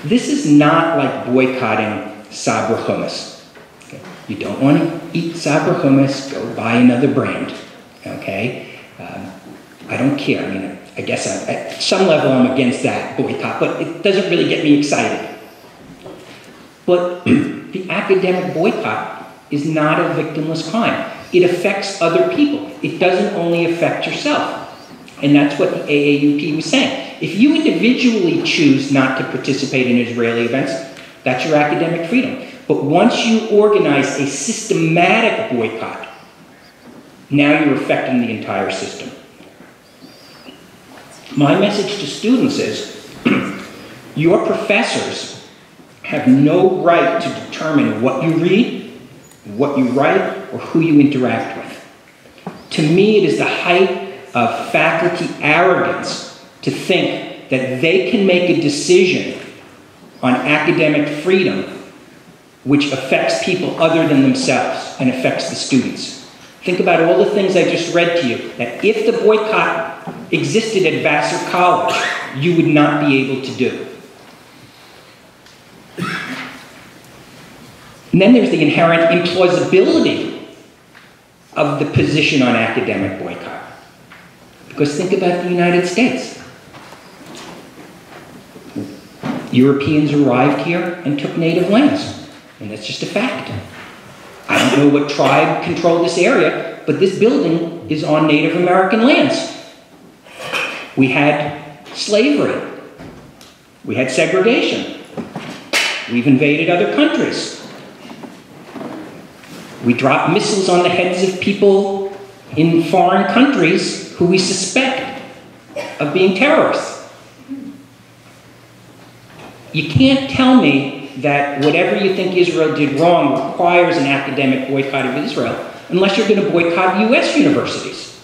Speaker 3: This is not like boycotting sabra hummus. Okay? You don't want to eat sabra hummus, go buy another brand. Okay? I don't care. I mean, I guess at some level I'm against that boycott, but it doesn't really get me excited. But the academic boycott is not a victimless crime. It affects other people. It doesn't only affect yourself. And that's what the AAUP was saying. If you individually choose not to participate in Israeli events, that's your academic freedom. But once you organize a systematic boycott, now you're affecting the entire system. My message to students is, your professors have no right to determine what you read, what you write, or who you interact with. To me, it is the height of faculty arrogance to think that they can make a decision on academic freedom which affects people other than themselves and affects the students. Think about all the things I just read to you, that if the boycott existed at Vassar College, you would not be able to do. And then there's the inherent implausibility of the position on academic boycott. Because think about the United States. Europeans arrived here and took native lands. And that's just a fact. I don't know what tribe controlled this area, but this building is on Native American lands. We had slavery. We had segregation. We've invaded other countries. We drop missiles on the heads of people in foreign countries who we suspect of being terrorists. You can't tell me that whatever you think Israel did wrong requires an academic boycott of Israel unless you're going to boycott US universities.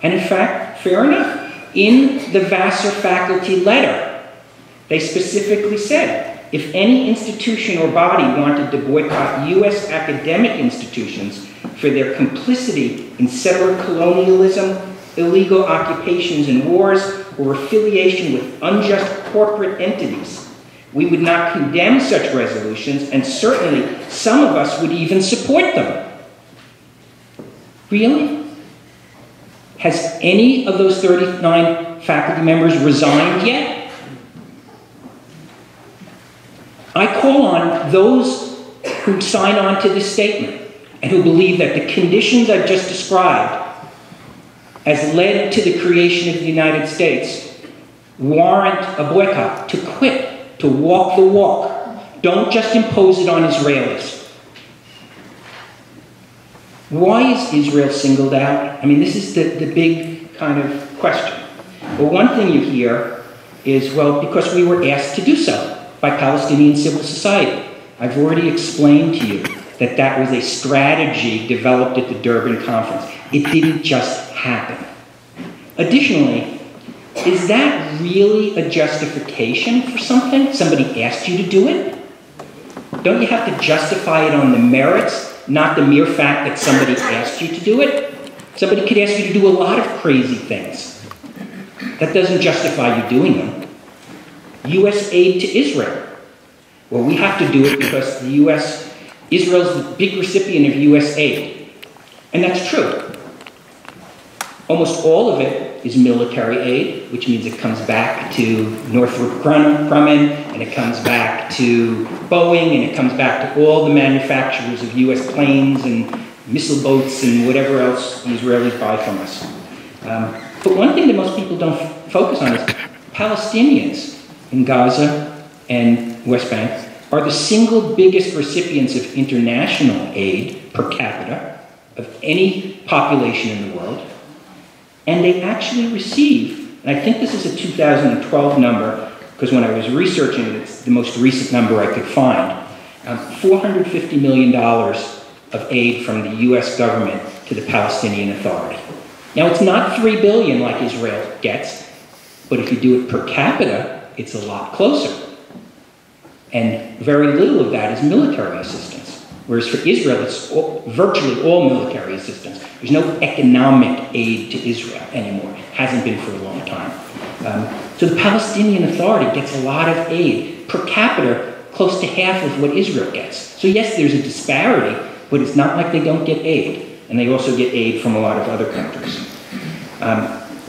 Speaker 3: And in fact, fair enough, in the Vassar faculty letter, they specifically said, if any institution or body wanted to boycott US academic institutions for their complicity in settler colonialism, illegal occupations and wars, or affiliation with unjust corporate entities, we would not condemn such resolutions, and certainly some of us would even support them. Really? Has any of those 39 faculty members resigned yet? I call on those who sign on to this statement and who believe that the conditions I've just described as led to the creation of the United States warrant a boycott, to quit, to walk the walk. Don't just impose it on Israelis. Why is Israel singled out? I mean, this is the big kind of question. Well, one thing you hear is, well, because we were asked to do so by Palestinian civil society. I've already explained to you that that was a strategy developed at the Durban conference. It didn't just happen. Additionally, is that really a justification for something? Somebody asked you to do it? Don't you have to justify it on the merits, not the mere fact that somebody asked you to do it? Somebody could ask you to do a lot of crazy things. That doesn't justify you doing them. U.S. aid to Israel. Well, we have to do it because Israel's the big recipient of U.S. aid. And that's true. Almost all of it is military aid, which means it comes back to Northrop Grumman, and it comes back to Boeing, and it comes back to all the manufacturers of U.S. planes and missile boats and whatever else the Israelis buy from us. But one thing that most people don't focus on is Palestinians in Gaza and West Bank are the single biggest recipients of international aid per capita of any population in the world. And they actually receive, and I think this is a 2012 number, because when I was researching it, it's the most recent number I could find, $450 million of aid from the US government to the Palestinian Authority. Now, it's not $3 billion like Israel gets, but if you do it per capita, it's a lot closer. And very little of that is military assistance. Whereas for Israel, it's virtually all military assistance. There's no economic aid to Israel anymore. It hasn't been for a long time. So the Palestinian Authority gets a lot of aid. Per capita, close to half of what Israel gets. So yes, there's a disparity, but it's not like they don't get aid. And they also get aid from a lot of other countries.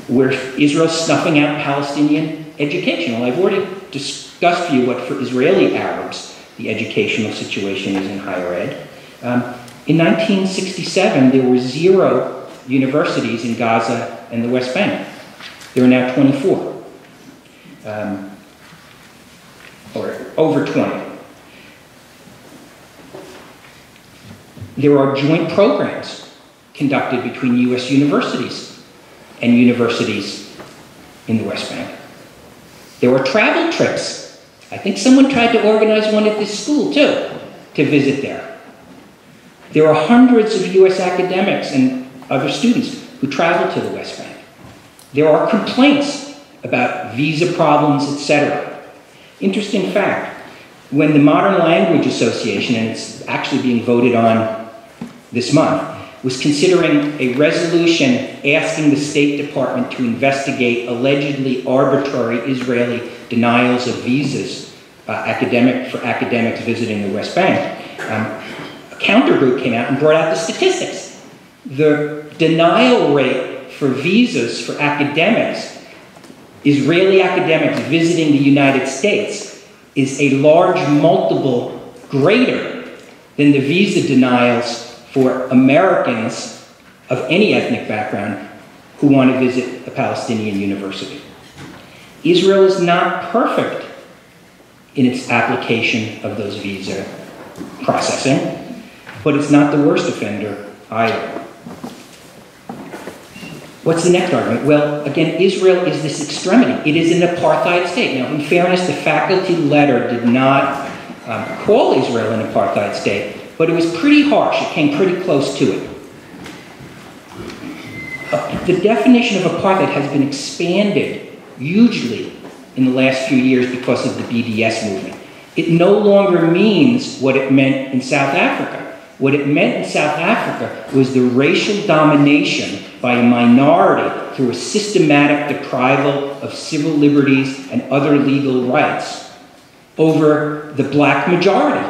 Speaker 3: Where Israel's snuffing out Palestinian education. Well, I've already discussed for you what for Israeli Arabs the educational situation is in higher ed. In 1967, there were 0 universities in Gaza and the West Bank. There are now 24, or over 20. There are joint programs conducted between U.S. universities and universities in the West Bank. There are travel trips. I think someone tried to organize one at this school, too, to visit there. There are hundreds of U.S. academics and other students who travel to the West Bank. There are complaints about visa problems, etc. Interesting fact, when the Modern Language Association, and it's actually being voted on this month, was considering a resolution asking the State Department to investigate allegedly arbitrary Israeli denials of visas for academics visiting the West Bank, a counter group came out and brought out the statistics. The denial rate for visas for academics, Israeli academics visiting the United States, is a large multiple greater than the visa denials for Americans of any ethnic background who want to visit a Palestinian university. Israel is not perfect in its application of those visa processing, but it's not the worst offender either. What's the next argument? Well, again, Israel is this extremity. It is an apartheid state. Now, in fairness, the faculty letter did not call Israel an apartheid state, but it was pretty harsh. It came pretty close to it. The definition of apartheid has been expanded hugely in the last few years because of the BDS movement. It no longer means what it meant in South Africa. What it meant in South Africa was the racial domination by a minority through a systematic deprival of civil liberties and other legal rights over the black majority.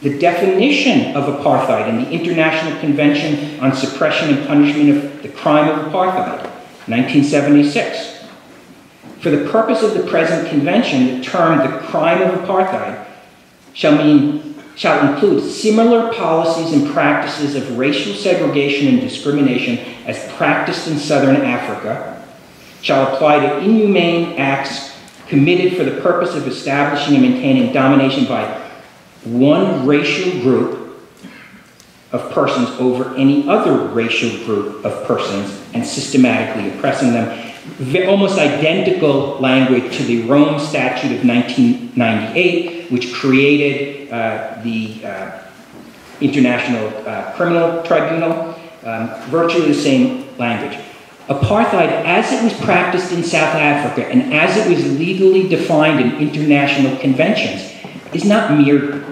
Speaker 3: The definition of apartheid in the International Convention on Suppression and Punishment of the Crime of Apartheid, 1976. For the purpose of the present convention, the term the crime of apartheid shall include similar policies and practices of racial segregation and discrimination as practiced in Southern Africa, shall apply to inhumane acts committed for the purpose of establishing and maintaining domination by one racial group of persons over any other racial group of persons and systematically oppressing them. Almost identical language to the Rome Statute of 1998, which created the International Criminal Tribunal, virtually the same language. Apartheid, as it was practiced in South Africa and as it was legally defined in international conventions, is not mere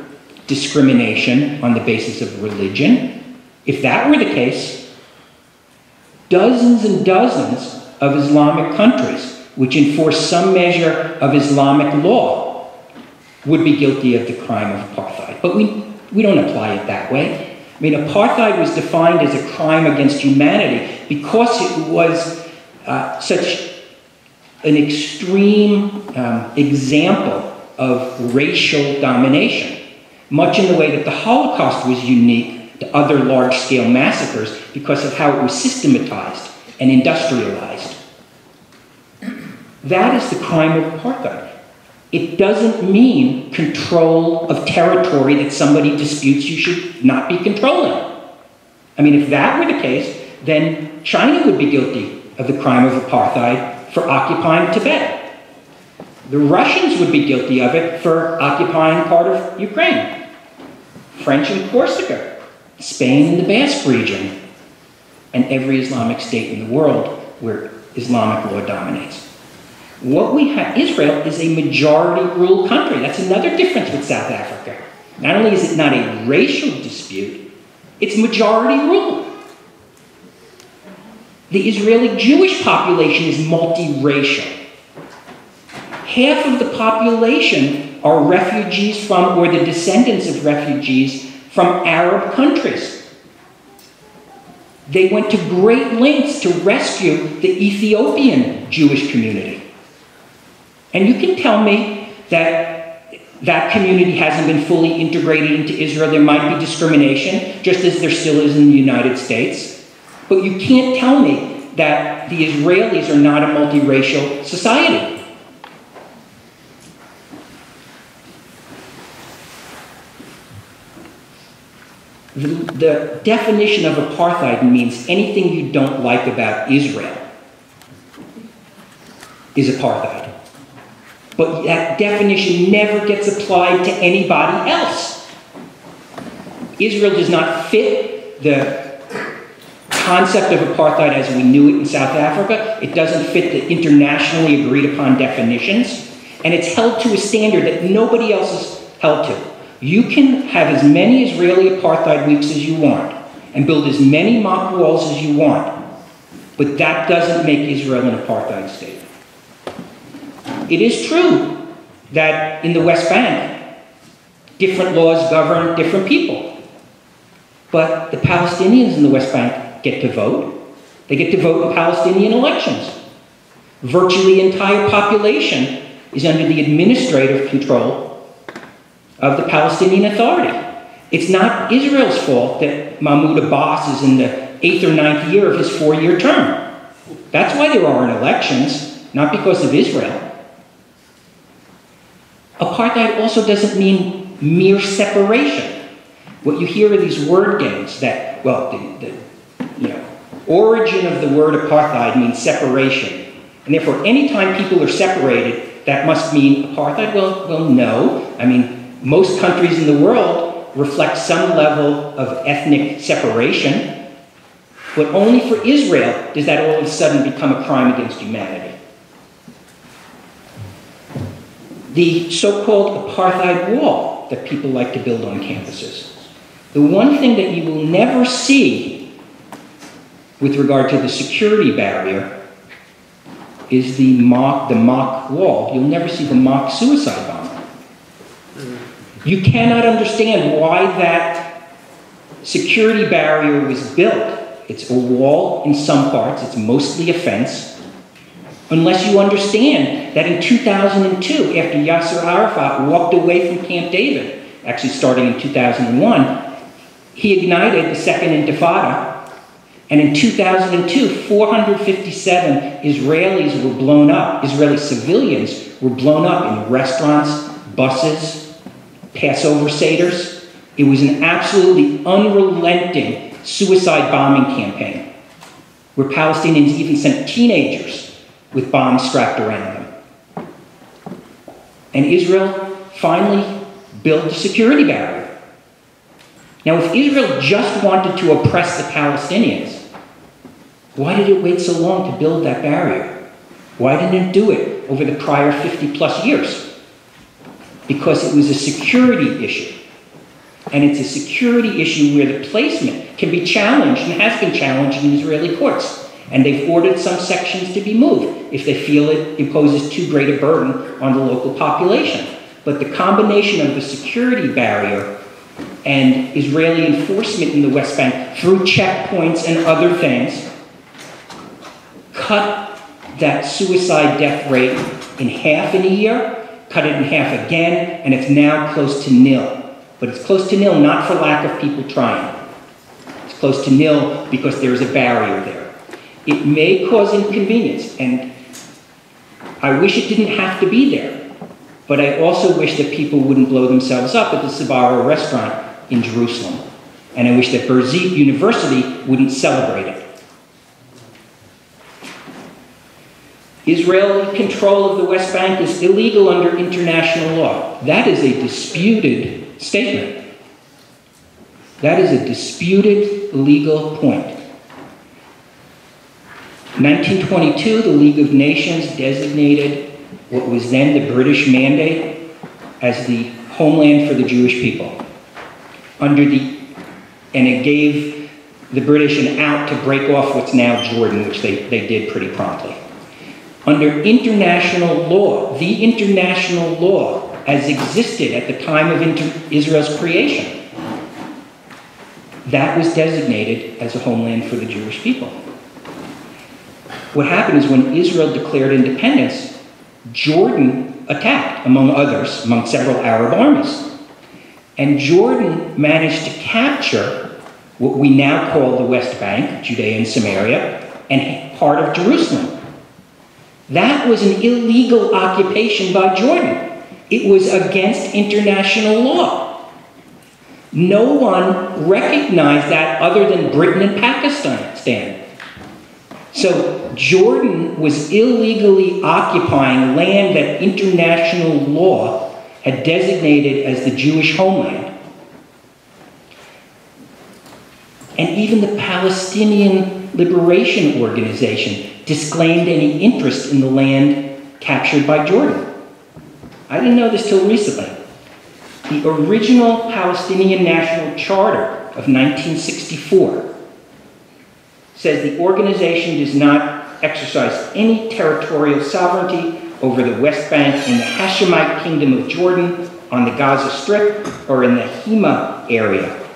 Speaker 3: discrimination on the basis of religion. If that were the case, dozens and dozens of Islamic countries which enforce some measure of Islamic law would be guilty of the crime of apartheid. But we don't apply it that way. I mean, apartheid was defined as a crime against humanity because it was such an extreme example of racial domination, much in the way that the Holocaust was unique to other large-scale massacres because of how it was systematized and industrialized. That is the crime of apartheid. It doesn't mean control of territory that somebody disputes you should not be controlling. I mean, if that were the case, then China would be guilty of the crime of apartheid for occupying Tibet. The Russians would be guilty of it for occupying part of Ukraine. French in Corsica, Spain in the Basque region, and every Islamic state in the world where Islamic law dominates. What we have, Israel is a majority rule country. That's another difference with South Africa. Not only is it not a racial dispute, it's majority rule. The Israeli Jewish population is multiracial. Half of the population are refugees from, or the descendants of refugees from Arab countries. They went to great lengths to rescue the Ethiopian Jewish community. And you can tell me that that community hasn't been fully integrated into Israel. There might be discrimination, just as there still is in the United States. But you can't tell me that the Israelis are not a multiracial society. The definition of apartheid means anything you don't like about Israel is apartheid. But that definition never gets applied to anybody else. Israel does not fit the concept of apartheid as we knew it in South Africa. It doesn't fit the internationally agreed upon definitions. And it's held to a standard that nobody else is held to. You can have as many Israeli apartheid weeks as you want and build as many mock walls as you want. But that doesn't make Israel an apartheid state. It is true that in the West Bank, different laws govern different people. But the Palestinians in the West Bank get to vote. They get to vote in Palestinian elections. Virtually the entire population is under the administrative control of the Palestinian Authority. It's not Israel's fault that Mahmoud Abbas is in the 8th or 9th year of his 4-year term. That's why there aren't elections, not because of Israel. Apartheid also doesn't mean mere separation. What you hear are these word games that, well, the origin of the word apartheid means separation. And therefore, anytime people are separated, that must mean apartheid? Well, no. I mean, most countries in the world reflect some level of ethnic separation, but only for Israel does that all of a sudden become a crime against humanity. The so-called apartheid wall that people like to build on campuses. The one thing that you will never see with regard to the security barrier is the mock wall. You'll never see the mock suicide bomber. You cannot understand why that security barrier was built. It's a wall in some parts, it's mostly a fence, unless you understand that in 2002, after Yasser Arafat walked away from Camp David, actually starting in 2001, he ignited the Second Intifada And in 2002, 457 Israelis were blown up, Israeli civilians were blown up in restaurants, buses, Passover seders. It was an absolutely unrelenting suicide bombing campaign where Palestinians even sent teenagers with bombs strapped around them. And Israel finally built a security barrier. Now, if Israel just wanted to oppress the Palestinians, why did it wait so long to build that barrier? Why didn't it do it over the prior 50-plus years? Because it was a security issue. And it's a security issue where the placement can be challenged and has been challenged in Israeli courts. And they've ordered some sections to be moved if they feel it imposes too great a burden on the local population. But the combination of the security barrier and Israeli enforcement in the West Bank through checkpoints and other things cut that suicide death rate in half in a year, cut it in half again, and it's now close to nil. But it's close to nil not for lack of people trying. It's close to nil because there's a barrier there. It may cause inconvenience, and I wish it didn't have to be there. But I also wish that people wouldn't blow themselves up at the Sbarro restaurant in Jerusalem. And I wish that Berzit University wouldn't celebrate it. Israeli control of the West Bank is illegal under international law. That is a disputed statement. That is a disputed legal point. In 1922, the League of Nations designated what was then the British Mandate as the homeland for the Jewish people. And it gave the British an out to break off what's now Jordan, which they did pretty promptly. Under international law, the international law as existed at the time of Israel's creation, that was designated as a homeland for the Jewish people. What happened is when Israel declared independence, Jordan attacked, among others, among several Arab armies. And Jordan managed to capture what we now call the West Bank, Judea and Samaria, and part of Jerusalem. That was an illegal occupation by Jordan. It was against international law. No one recognized that other than Britain and Pakistan. So Jordan was illegally occupying land that international law had designated as the Jewish homeland. And even the Palestinian Liberation Organization disclaimed any interest in the land captured by Jordan. I didn't know this till recently. The original Palestinian National Charter of 1964 says the organization does not exercise any territorial sovereignty over the West Bank in the Hashemite Kingdom of Jordan, on the Gaza Strip, or in the Hema area.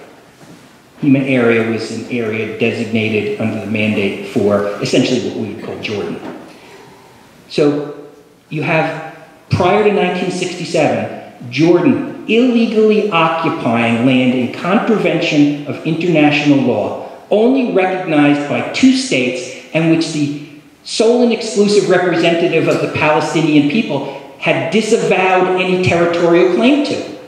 Speaker 3: Hema area was an area designated under the mandate for essentially what we would call Jordan. So you have, prior to 1967, Jordan illegally occupying land in contravention of international law, only recognized by two states, and which the sole and exclusive representative of the Palestinian people had disavowed any territorial claim to.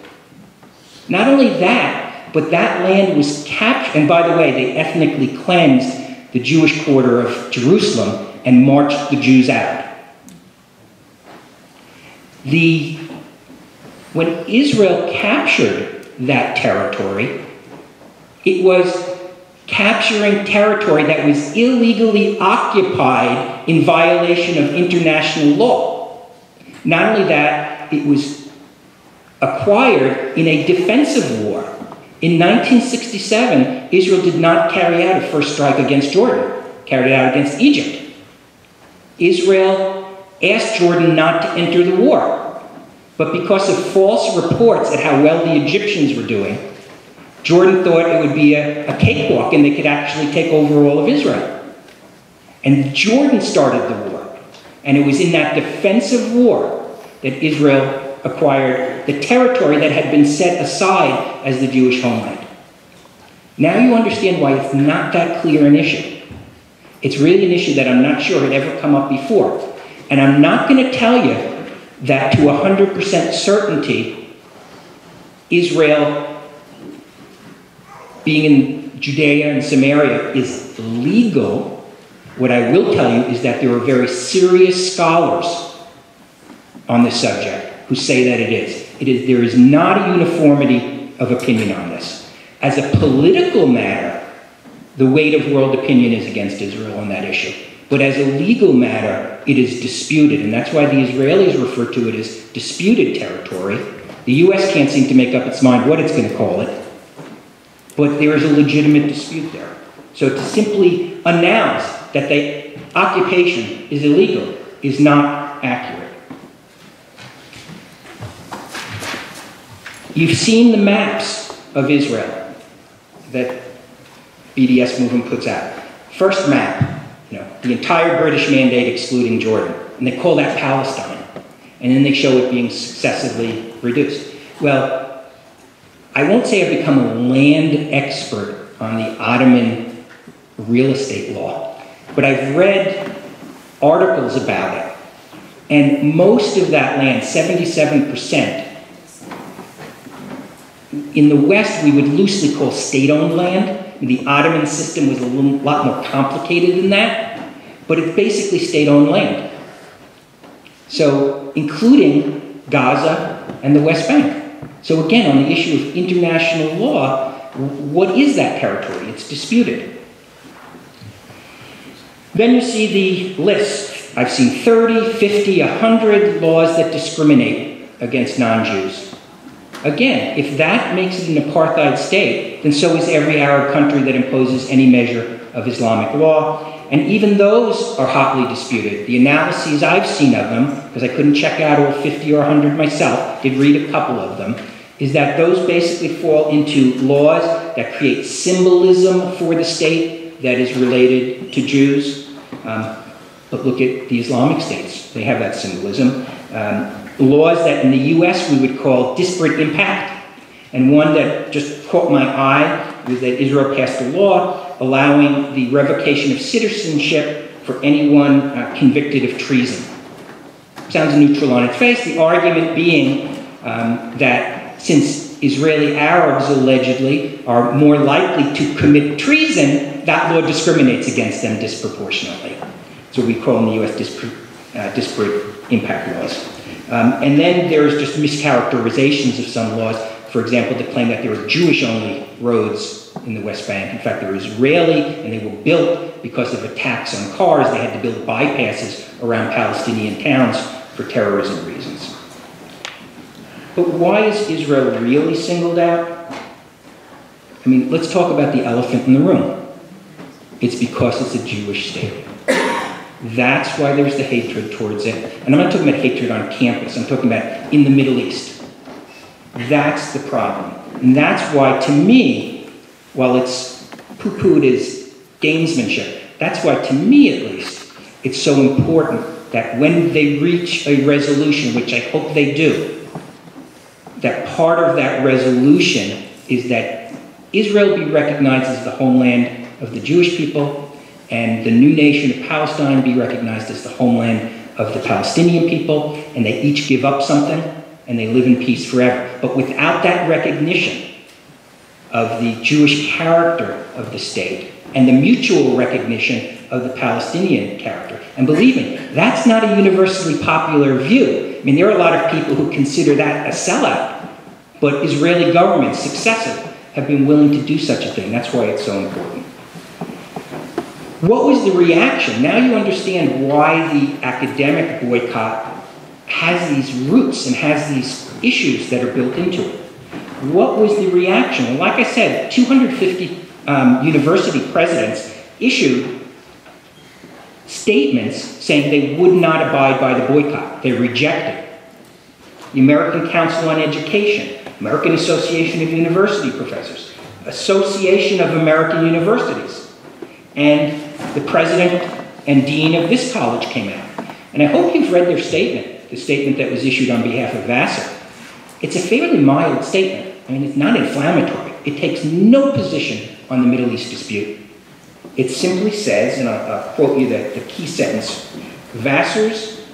Speaker 3: Not only that, but that land was captured, and by the way, they ethnically cleansed the Jewish quarter of Jerusalem and marched the Jews out. When Israel captured that territory, it was capturing territory that was illegally occupied in violation of international law. Not only that, it was acquired in a defensive war. In 1967, Israel did not carry out a first strike against Jordan, carried it out against Egypt. Israel asked Jordan not to enter the war, but because of false reports at how well the Egyptians were doing, Jordan thought it would be a cakewalk and they could actually take over all of Israel. And Jordan started the war. And it was in that defensive war that Israel acquired the territory that had been set aside as the Jewish homeland. Now you understand why it's not that clear an issue. It's really an issue that I'm not sure had ever come up before. And I'm not going to tell you that to 100% certainty, Israel being in Judea and Samaria is legal. What I will tell you is that there are very serious scholars on this subject who say that it is. There is not a uniformity of opinion on this. As a political matter, the weight of world opinion is against Israel on that issue. But as a legal matter, it is disputed, and that's why the Israelis refer to it as disputed territory. The U.S. can't seem to make up its mind what it's going to call it, but there is a legitimate dispute there. So to simply announce that the occupation is illegal is not accurate. You've seen the maps of Israel that BDS movement puts out. First map, the entire British mandate excluding Jordan, and they call that Palestine. And then they show it being successively reduced. Well, I won't say I've become a land expert on the Ottoman real estate law, but I've read articles about it. And most of that land, 77%, in the West we would loosely call state-owned land. The Ottoman system was a lot more complicated than that, but it's basically state-owned land. So, including Gaza and the West Bank. So again, on the issue of international law, what is that territory? It's disputed. Then you see the list. I've seen 30, 50, 100 laws that discriminate against non-Jews. Again, if that makes it an apartheid state, then so is every Arab country that imposes any measure of Islamic law. And even those are hotly disputed. The analyses I've seen of them, because I couldn't check out all 50 or 100 myself, did read a couple of them, is that those basically fall into laws that create symbolism for the state that is related to Jews. But look at the Islamic states. They have that symbolism. Laws that in the US we would call disparate impact. And one that just caught my eye was that Israel passed a law allowing the revocation of citizenship for anyone convicted of treason. Sounds neutral on its face, the argument being that since Israeli Arabs allegedly are more likely to commit treason, that law discriminates against them disproportionately. So we call in the US disparate impact laws. And then there's just mischaracterizations of some laws. For example, the claim that there were Jewish-only roads in the West Bank. In fact, they were Israeli, and they were built because of attacks on cars. They had to build bypasses around Palestinian towns for terrorism reasons. But why is Israel really singled out? I mean, let's talk about the elephant in the room. It's because it's a Jewish state. That's why there's the hatred towards it. And I'm not talking about hatred on campus. I'm talking about in the Middle East. That's the problem. And that's why, to me, while it's poo-pooed as gamesmanship, that's why, to me at least, it's so important that when they reach a resolution, which I hope they do, that part of that resolution is that Israel be recognized as the homeland of the Jewish people, and the new nation of Palestine be recognized as the homeland of the Palestinian people, and they each give up something, and they live in peace forever. But without that recognition of the Jewish character of the state, and the mutual recognition of the Palestinian character, and believe me, that's not a universally popular view. I mean, there are a lot of people who consider that a sellout, but Israeli governments, successive, have been willing to do such a thing. That's why it's so important. What was the reaction? Now you understand why the academic boycott has these roots and has these issues that are built into it. What was the reaction? Well, like I said, 250 university presidents issued statements saying they would not abide by the boycott. They rejected. The American Council on Education, American Association of University Professors, Association of American Universities, and the president and dean of this college came out. And I hope you've read their statement, the statement that was issued on behalf of Vassar. It's a fairly mild statement. I mean, it's not inflammatory. It takes no position on the Middle East dispute. It simply says, and I'll quote you the key sentence, Vassar's,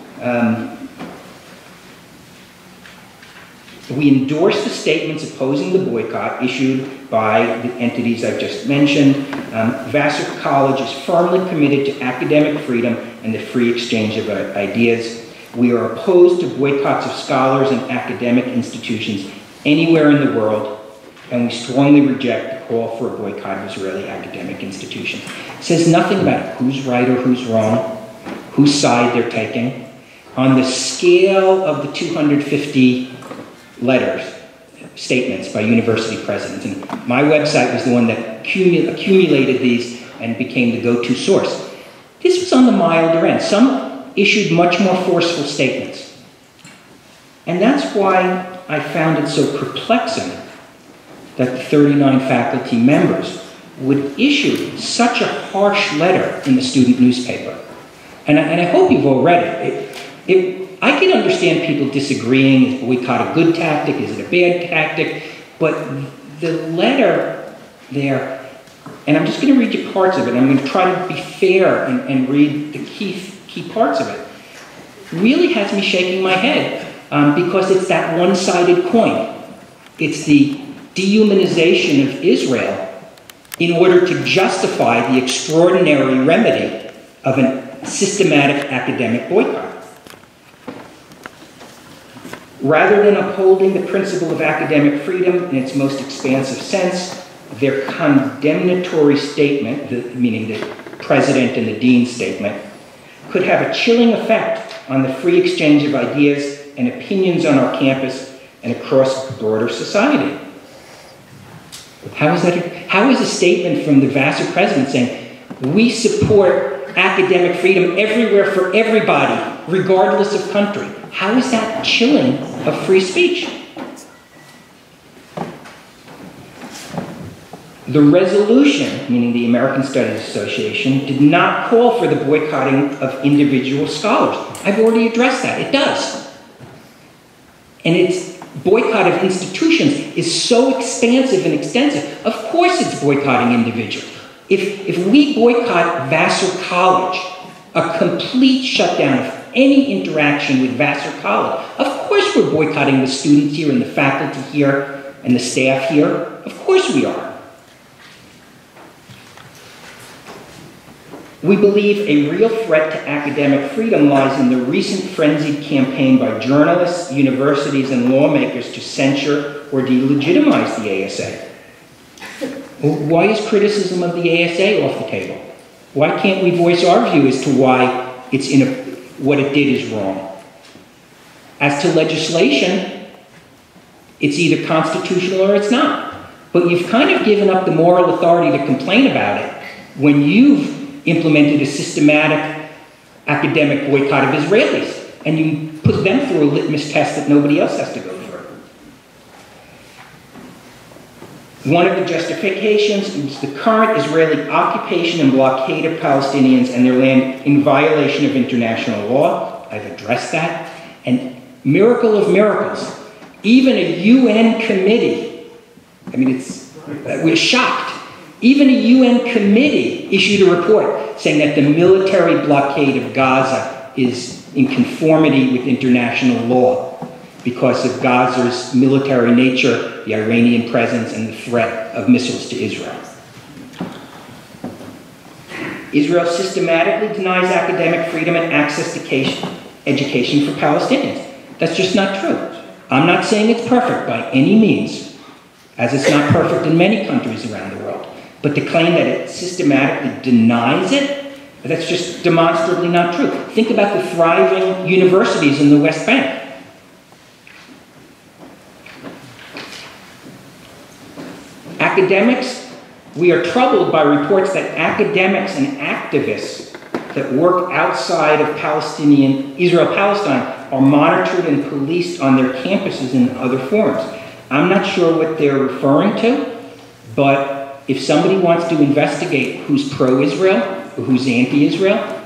Speaker 3: we endorse the statements opposing the boycott issued by the entities I've just mentioned. Vassar College is firmly committed to academic freedom and the free exchange of ideas. We are opposed to boycotts of scholars and academic institutions anywhere in the world, and we strongly reject the call for a boycott of Israeli academic institutions. It says nothing about who's right or who's wrong, whose side they're taking. On the scale of the 250 letters, statements by university presidents, and my website was the one that accumulated these and became the go-to source. This was on the milder end. Some issued much more forceful statements. And that's why I found it so perplexing that the 39 faculty members would issue such a harsh letter in the student newspaper. And I hope you've all read it. I can understand people disagreeing. Is boycott a good tactic? Is it a bad tactic? But the letter there, and I'm just going to read you parts of it. I'm going to try to be fair and read the key parts of it. Really has me shaking my head because it's that one-sided coin. It's the dehumanization of Israel in order to justify the extraordinary remedy of a systematic academic boycott. Rather than upholding the principle of academic freedom in its most expansive sense, their condemnatory statement, meaning the president and the dean's statement, could have a chilling effect on the free exchange of ideas and opinions on our campus and across broader society. How is a statement from the Vassar president saying, we support academic freedom everywhere for everybody, regardless of country? How is that chilling of free speech? The resolution, meaning the American Studies Association, did not call for the boycotting of individual scholars. I've already addressed that. It does. And its boycott of institutions is so expansive and extensive. Of course it's boycotting individuals. If we boycott Vassar College, a complete shutdown of any interaction with Vassar College, of course we're boycotting the students here and the faculty here and the staff here. Of course we are. We believe a real threat to academic freedom lies in the recent frenzied campaign by journalists, universities, and lawmakers to censure or delegitimize the ASA. Why is criticism of the ASA off the table? Why can't we voice our view as to why what it did is wrong? As to legislation, it's either constitutional or it's not. But you've kind of given up the moral authority to complain about it when you've implemented a systematic academic boycott of Israelis, and you put them through a litmus test that nobody else has to go through. One of the justifications is the current Israeli occupation and blockade of Palestinians and their land in violation of international law. I've addressed that. And miracle of miracles, even a UN committee, we're shocked. Even a UN committee issued a report saying that the military blockade of Gaza is in conformity with international law because of Gaza's military nature, the Iranian presence, and the threat of missiles to Israel. Israel systematically denies academic freedom and access to education for Palestinians. That's just not true. I'm not saying it's perfect by any means, as it's not perfect in many countries around the world. But to claim that it systematically denies it, that's just demonstrably not true. Think about the thriving universities in the West Bank. Academics, we are troubled by reports that academics and activists that work outside of Israel-Palestine are monitored and policed on their campuses and other forums. I'm not sure what they're referring to, but if somebody wants to investigate who's pro-Israel or who's anti-Israel,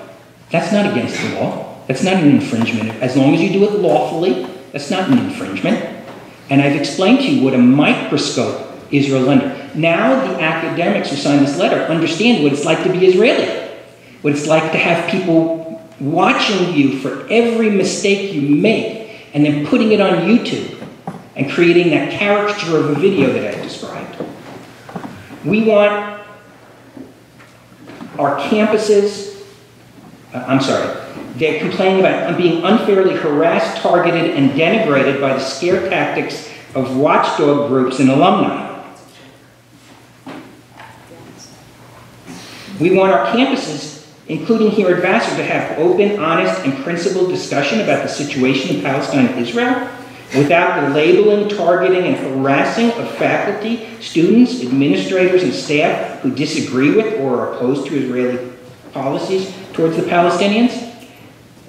Speaker 3: that's not against the law. That's not an infringement. As long as you do it lawfully, that's not an infringement. And I've explained to you what a microscope Israel under. now the academics who signed this letter understand what it's like to be Israeli, what it's like to have people watching you for every mistake you make and then putting it on YouTube and creating that caricature of a video that I described. We want our campuses, they're complaining about being unfairly harassed, targeted, and denigrated by the scare tactics of watchdog groups and alumni. We want our campuses, including here at Vassar, to have open, honest, and principled discussion about the situation in Palestine and Israel without the labeling, targeting, and harassing of faculty, students, administrators, and staff who disagree with or are opposed to Israeli policies towards the Palestinians.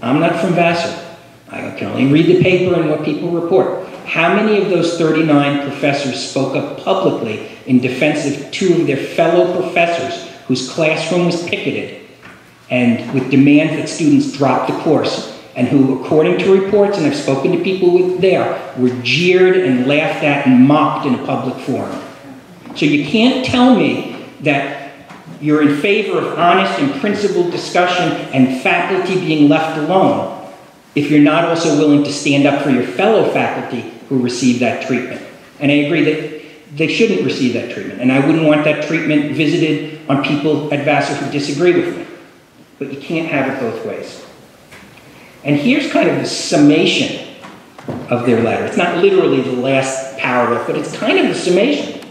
Speaker 3: I'm not from Vassar. I can only read the paper and what people report. How many of those 39 professors spoke up publicly in defense of two of their fellow professors whose classroom was picketed and with demands that students drop the course, and who, according to reports, and I've spoken to people there, were jeered and laughed at and mocked in a public forum? So you can't tell me that you're in favor of honest and principled discussion and faculty being left alone if you're not also willing to stand up for your fellow faculty who receive that treatment. And I agree that they shouldn't receive that treatment, and I wouldn't want that treatment visited on people at Vassar who disagree with me. But you can't have it both ways. And here's kind of the summation of their letter. It's not literally the last paragraph, but it's kind of the summation.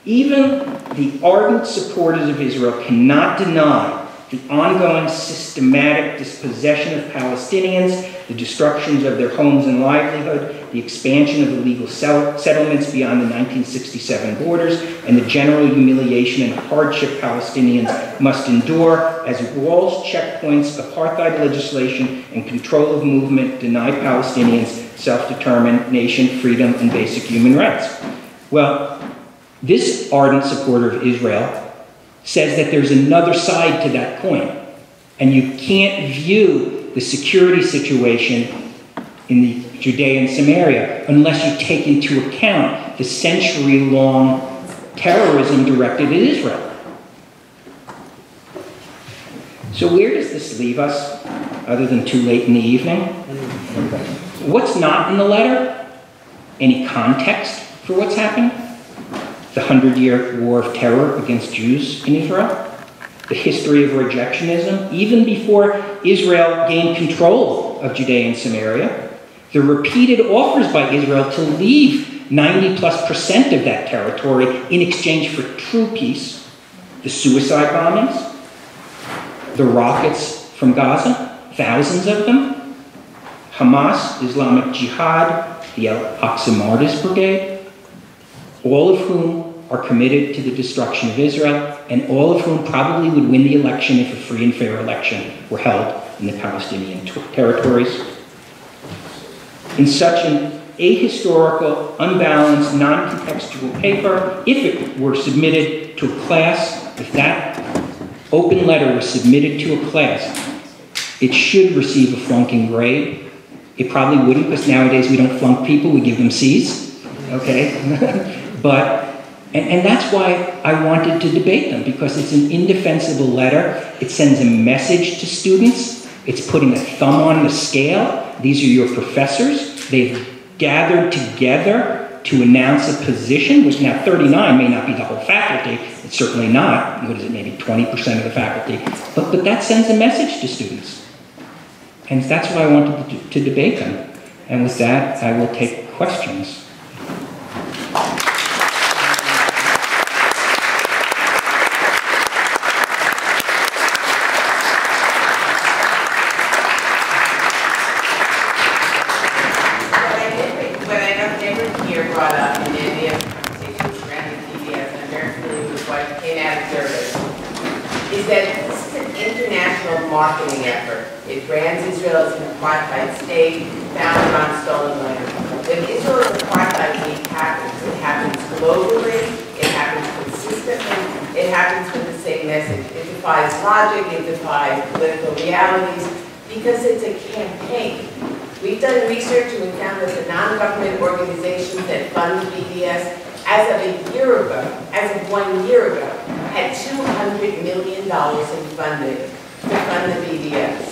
Speaker 3: Even the ardent supporters of Israel cannot deny the ongoing systematic dispossession of Palestinians, the destructions of their homes and livelihood, the expansion of illegal settlements beyond the 1967 borders, and the general humiliation and hardship Palestinians must endure as walls, checkpoints, apartheid legislation, and control of movement deny Palestinians self-determination, freedom, and basic human rights. Well, this ardent supporter of Israel says that there's another side to that coin, and you can't view the security situation in the Judea and Samaria unless you take into account the century-long terrorism directed at Israel. So where does this leave us, other than too late in the evening? What's not in the letter? Any context for what's happened? The 100-year war of terror against Jews in Israel, the history of rejectionism, even before Israel gained control of Judea and Samaria, the repeated offers by Israel to leave 90+% of that territory in exchange for true peace, the suicide bombings, the rockets from Gaza, thousands of them, Hamas, Islamic Jihad, the Al-Aqsa Martyrs Brigade, all of whom are committed to the destruction of Israel, and all of whom probably would win the election if a free and fair election were held in the Palestinian territories. In such an ahistorical, unbalanced, non-contextual paper, if it were submitted to a class, if that open letter was submitted to a class, it should receive a flunking grade. It probably wouldn't, because nowadays we don't flunk people, we give them C's, okay? And that's why I wanted to debate them, because it's an indefensible letter. It sends a message to students. It's putting a thumb on the scale. These are your professors. They've gathered together to announce a position, which now 39 may not be the whole faculty. It's certainly not, what is it, maybe 20% of the faculty. But that sends a message to students. And that's why I wanted to debate them. And with that, I will take questions.
Speaker 4: Marketing effort. It brands Israel as an apartheid state founded on stolen land. When Israel's apartheid week happens, it happens globally, it happens consistently, it happens with the same message. It defies logic, it defies political realities, because it's a campaign We've done research and we found that the non-government organizations that fund BDS, as of 1 year ago, had $200 million in funding to fund the BDS.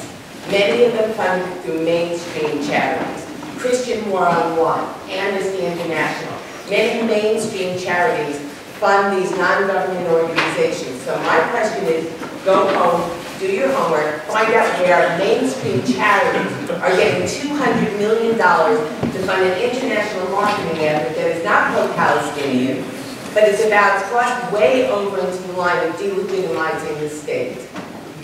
Speaker 4: Many of them funded through mainstream charities. Christian War on One, Amnesty International. Many mainstream charities fund these non-government organizations. So my question is, go home, do your homework, find out where mainstream charities are getting $200 million to fund an international marketing effort that is not pro-Palestinian, but it's about to cross way over into the line of delegitimizing the state.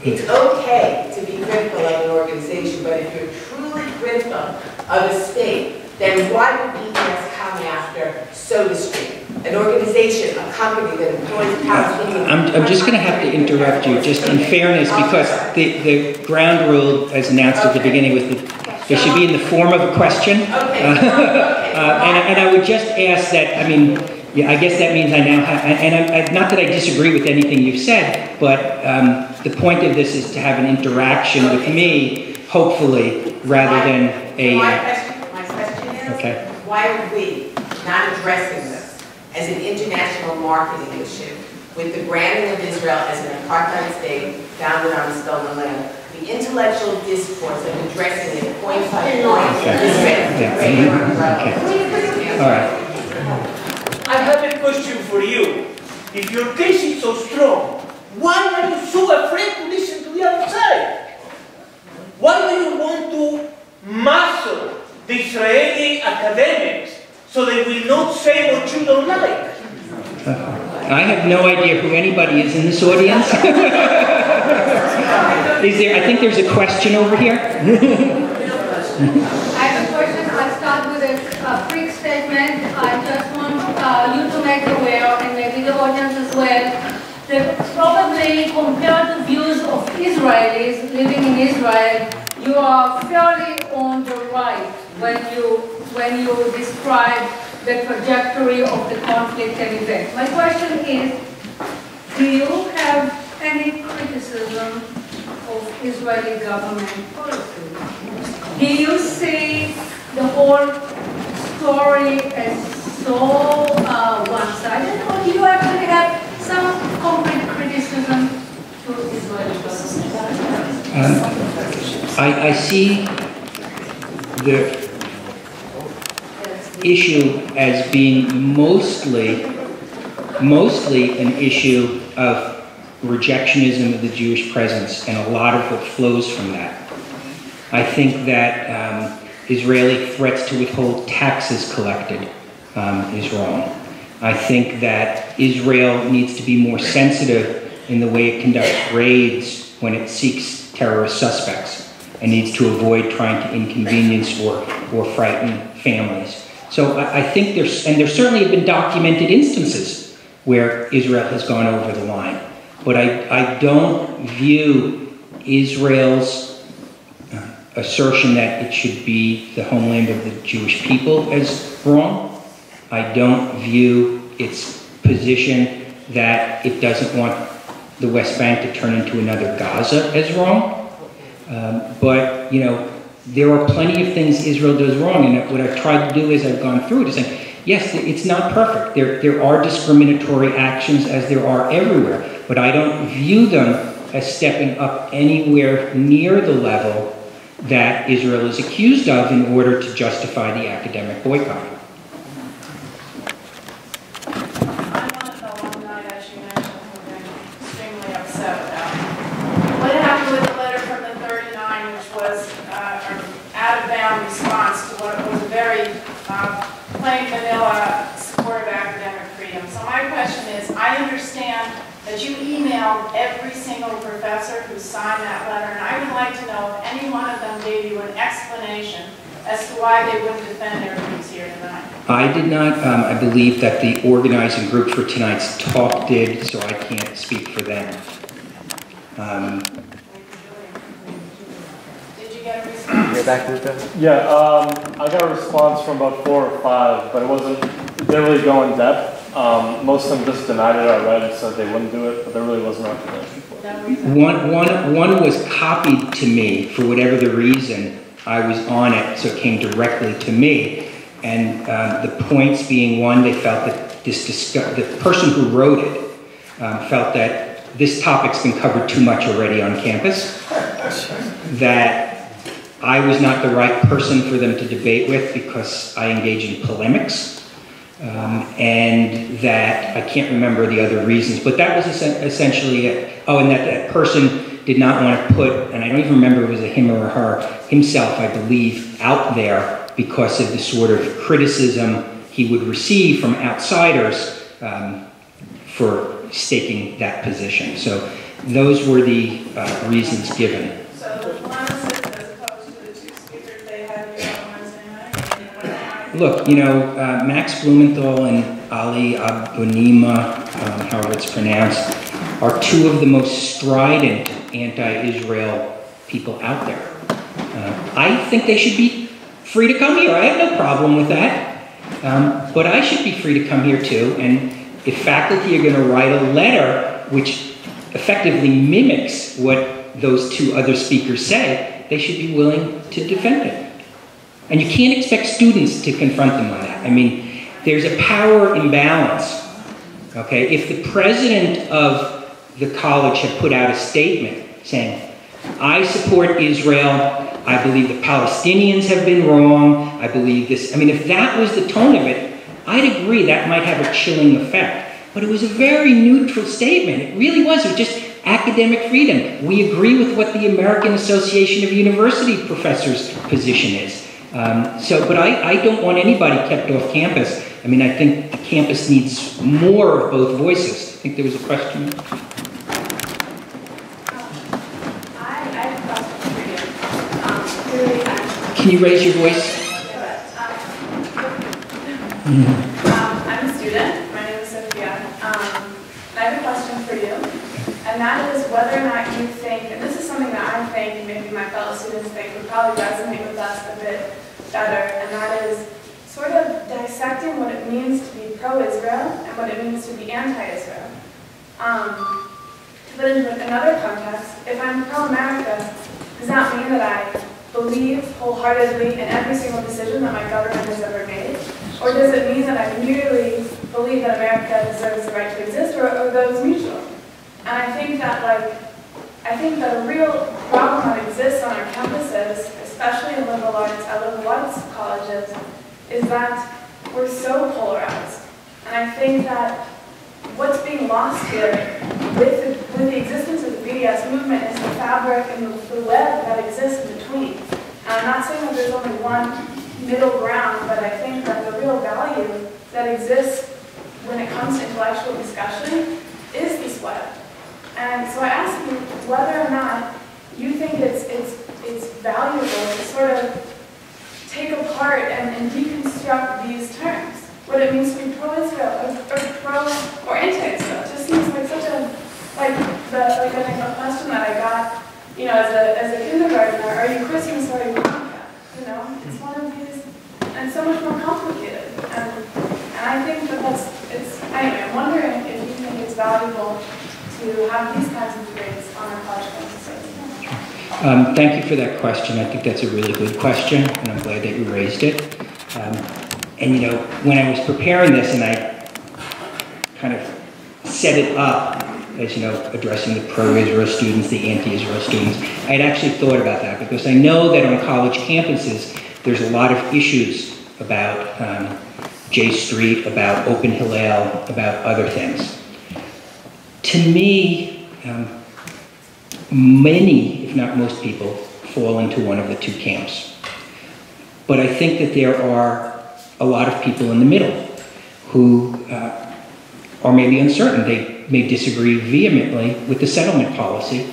Speaker 4: It's okay to be critical of an organization, but if you're truly critical of a state, then why would BDS come after SodaStream, an organization, a company that employs Palestinians?
Speaker 3: I'm just going to have to interrupt you, just in fairness, because the ground rule, as announced at the beginning, was that it should be in the form of a question. And I would just ask that, I mean, yeah, I guess that means I now have, and not that I disagree with anything you've said, but the point of this is to have an interaction with me, hopefully, rather than a...
Speaker 4: My question is, why are we not addressing this as an international marketing issue with the branding of Israel as an apartheid state founded on stolen land? The intellectual discourse of addressing it point by point is ready.
Speaker 3: All right.
Speaker 5: I have a question for you. If your case is so strong, why are you so afraid to listen to the other side? Why do you want to muscle the Israeli academics so they will not say what you don't like?
Speaker 3: I have no idea who anybody is in this audience. Is there? I think there's a question over here.
Speaker 6: I have a question. I'll start with a quick statement. I just want you to make aware, and maybe the audience as well, that probably compared to views of Israelis living in Israel, you are fairly on the right when you describe the trajectory of the conflict and events. My question is, do you have any criticism of Israeli government policy? Do you see the whole story as so one-sided, or do you actually have some concrete criticism to Israeli government?
Speaker 3: I see the issue as being mostly an issue of rejectionism of the Jewish presence, and a lot of what flows from that. I think that Israeli threats to withhold taxes collected is wrong. I think that Israel needs to be more sensitive in the way it conducts raids when it seeks terrorist suspects, and needs to avoid trying to inconvenience or frighten families. So I think there certainly have been documented instances where Israel has gone over the line. But I don't view Israel's assertion that it should be the homeland of the Jewish people as wrong. I don't view its position that it doesn't want the West Bank to turn into another Gaza as wrong. But, you know, there are plenty of things Israel does wrong, and what I've tried to do as I've gone through it is say, yes, it's not perfect. There are discriminatory actions, as there are everywhere, but I don't view them as stepping up anywhere near the level that Israel is accused of in order to justify the academic boycott.
Speaker 7: I'm one of the alumni, as you mentioned, who've been extremely upset about what happened with the letter from the 39, which was an out-of-bound response to what was a very plain vanilla support of academic freedom. So my question is, I understand that you emailed every single professor who signed that letter, and I would like to know if any one of them gave you an explanation as to why they wouldn't defend their views here tonight.
Speaker 3: I did not. I believe that the organizing group for tonight's talk did, so I can't speak for them.
Speaker 7: Did you get a response?
Speaker 2: Yeah, I got a response from about 4 or 5, but it didn't really go in depth. Most of them just denied it. I read, said they wouldn't do it, but there really wasn't an explanation for it.
Speaker 3: One was copied to me for whatever the reason. I was on it, so it came directly to me. And the points being, one, they felt that the person who wrote it felt that this topic's been covered too much already on campus, that I was not the right person for them to debate with because I engage in polemics, and that I can't remember the other reasons, but that was essentially it. Oh, and that person did not want to put, and I don't even remember if it was a him or a her, himself, I believe, out there because of the sort of criticism he would receive from outsiders for staking that position. So those were the reasons given.
Speaker 7: So the pharmacist, as opposed to the two speakers they had here on Wednesday night?
Speaker 3: Look, you know, Max Blumenthal and Ali Abunimah, however it's pronounced, are two of the most strident anti-Israel people out there. I think they should be free to come here. I have no problem with that. But I should be free to come here too. And if faculty are going to write a letter which effectively mimics what those two other speakers say, they should be willing to defend it. And you can't expect students to confront them on that. I mean, there's a power imbalance. Okay? If the president of the college had put out a statement saying, I support Israel, I believe the Palestinians have been wrong, I believe this, I mean, if that was the tone of it, I'd agree that might have a chilling effect. But it was a very neutral statement. It really was. It was just academic freedom. We agree with what the American Association of University Professors' position is. But I don't want anybody kept off campus. I mean, I think the campus needs more of both voices. I think there was a question.
Speaker 7: I have a question for you.
Speaker 3: Can you raise your voice?
Speaker 7: I'm a student. My name is Sophia. I have a question for you, and that is whether or not you think, and this is something that I think, and maybe my fellow students think, would probably resonate with us a bit better, and that is sort of dissecting what it means to be pro-Israel and what it means to be anti-Israel. To put it into another context, if I'm pro-America, does that mean that I believe wholeheartedly in every single decision that my government has ever made? Or does it mean that I merely believe that America deserves the right to exist, or are those mutual? And I think that a real problem that exists on our campuses, especially in liberal arts colleges, is that we're so polarized. And I think that what's being lost here with the existence of the BDS movement is the fabric and the web that exists in between. And I'm not saying that there's only one middle ground, but I think that the real value that exists when it comes to intellectual discussion is this web. And so I ask you whether or not you think it's valuable to sort of take apart and deconstruct these terms. What it means to be pro-Israel or pro or anti-Israel. It just seems like such a a question that I got, you know, as a kindergartner. Are you Christian or are you Hanukkah? You know, it's one of these, and so much more complicated. And I think that anyway, I'm wondering if you think it's valuable to have these kinds of debates on our college campuses.
Speaker 3: Thank you for that question. I think that's a really good question, and I'm glad that you raised it. And you know, when I was preparing this and I kind of set it up as, you know, addressing the pro-Israel students, the anti-Israel students, I had actually thought about that because I know that on college campuses there's a lot of issues about J Street, about Open Hillel, about other things. To me, many, if not most people, fall into one of the two camps. But I think that there are a lot of people in the middle who are maybe uncertain. They may disagree vehemently with the settlement policy,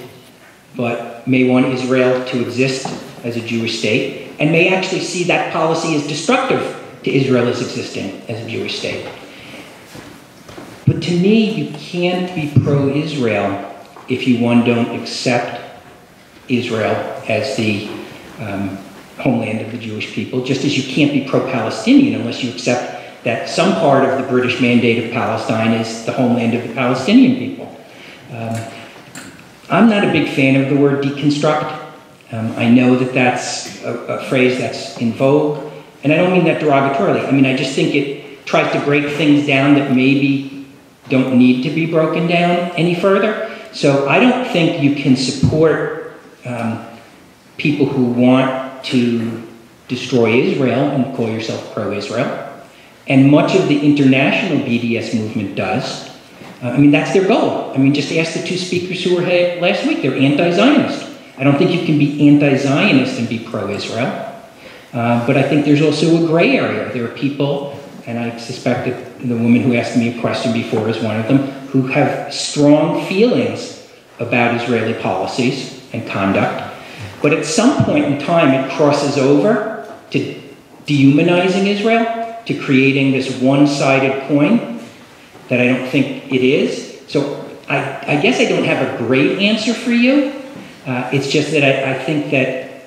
Speaker 3: but may want Israel to exist as a Jewish state, and may actually see that policy as destructive to Israel as existing as a Jewish state. But to me, you can't be pro-Israel if you, one, don't accept Israel as the homeland of the Jewish people, just as you can't be pro-Palestinian unless you accept that some part of the British Mandate of Palestine is the homeland of the Palestinian people. I'm not a big fan of the word deconstruct. I know that that's a phrase that's in vogue, and I don't mean that derogatorily. I mean, I just think it tries to break things down that maybe don't need to be broken down any further. So I don't think you can support people who want to destroy Israel and call yourself pro-Israel. And much of the international BDS movement does. I mean, that's their goal. I mean, just ask the two speakers who were here last week. They're anti-Zionist. I don't think you can be anti-Zionist and be pro-Israel. But I think there's also a gray area. There are people, and I suspect that the woman who asked me a question before is one of them, who have strong feelings about Israeli policies and conduct. But at some point in time, it crosses over to dehumanizing Israel, to creating this one-sided coin that I don't think it is. So I guess I don't have a great answer for you. It's just that I think that,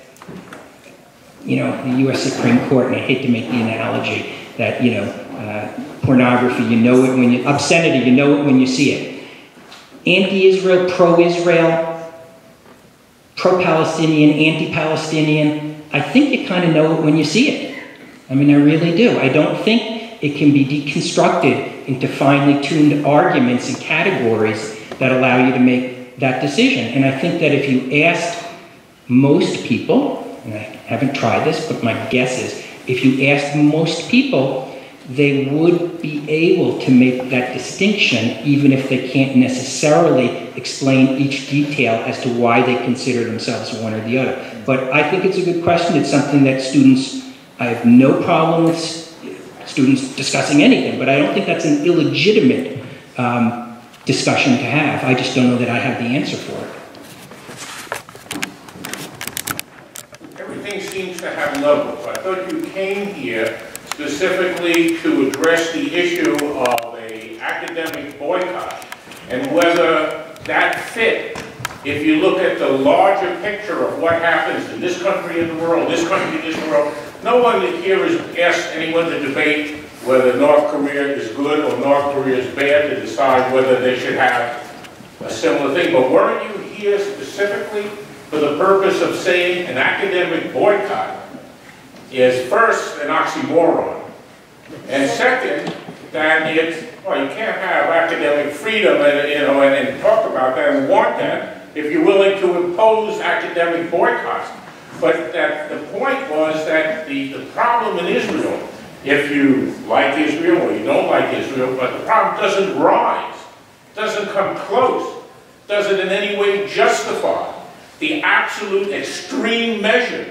Speaker 3: you know, the U.S. Supreme Court, and I hate to make the analogy that, you know, pornography, you know it when you, obscenity, you know it when you see it. Anti-Israel, pro-Israel, pro-Palestinian, anti-Palestinian, I think you kind of know it when you see it. I mean, I really do. I don't think it can be deconstructed into finely tuned arguments and categories that allow you to make that decision. And I think that if you asked most people, and I haven't tried this, but my guess is, if you asked most people, they would be able to make that distinction, even if they can't necessarily explain each detail as to why they consider themselves one or the other. But I think it's a good question. It's something that students, I have no problem with students discussing anything, but I don't think that's an illegitimate discussion to have. I just don't know that I have the answer for
Speaker 8: it. Everything seems to have levels. I thought you came here specifically to address the issue of an academic boycott and whether that fit. If you look at the larger picture of what happens in this country and the world, this country and this world, no one here has asked anyone to debate whether North Korea is good or North Korea is bad to decide whether they should have a similar thing. But weren't you here specifically for the purpose of saying an academic boycott is first an oxymoron, and second, that it's, well, you can't have academic freedom and, you know, and talk about that and want that if you're willing to impose academic boycotts. But that the point was that the problem in Israel, if you like Israel or you don't like Israel, but the problem doesn't rise, doesn't come close, doesn't in any way justify the absolute extreme measure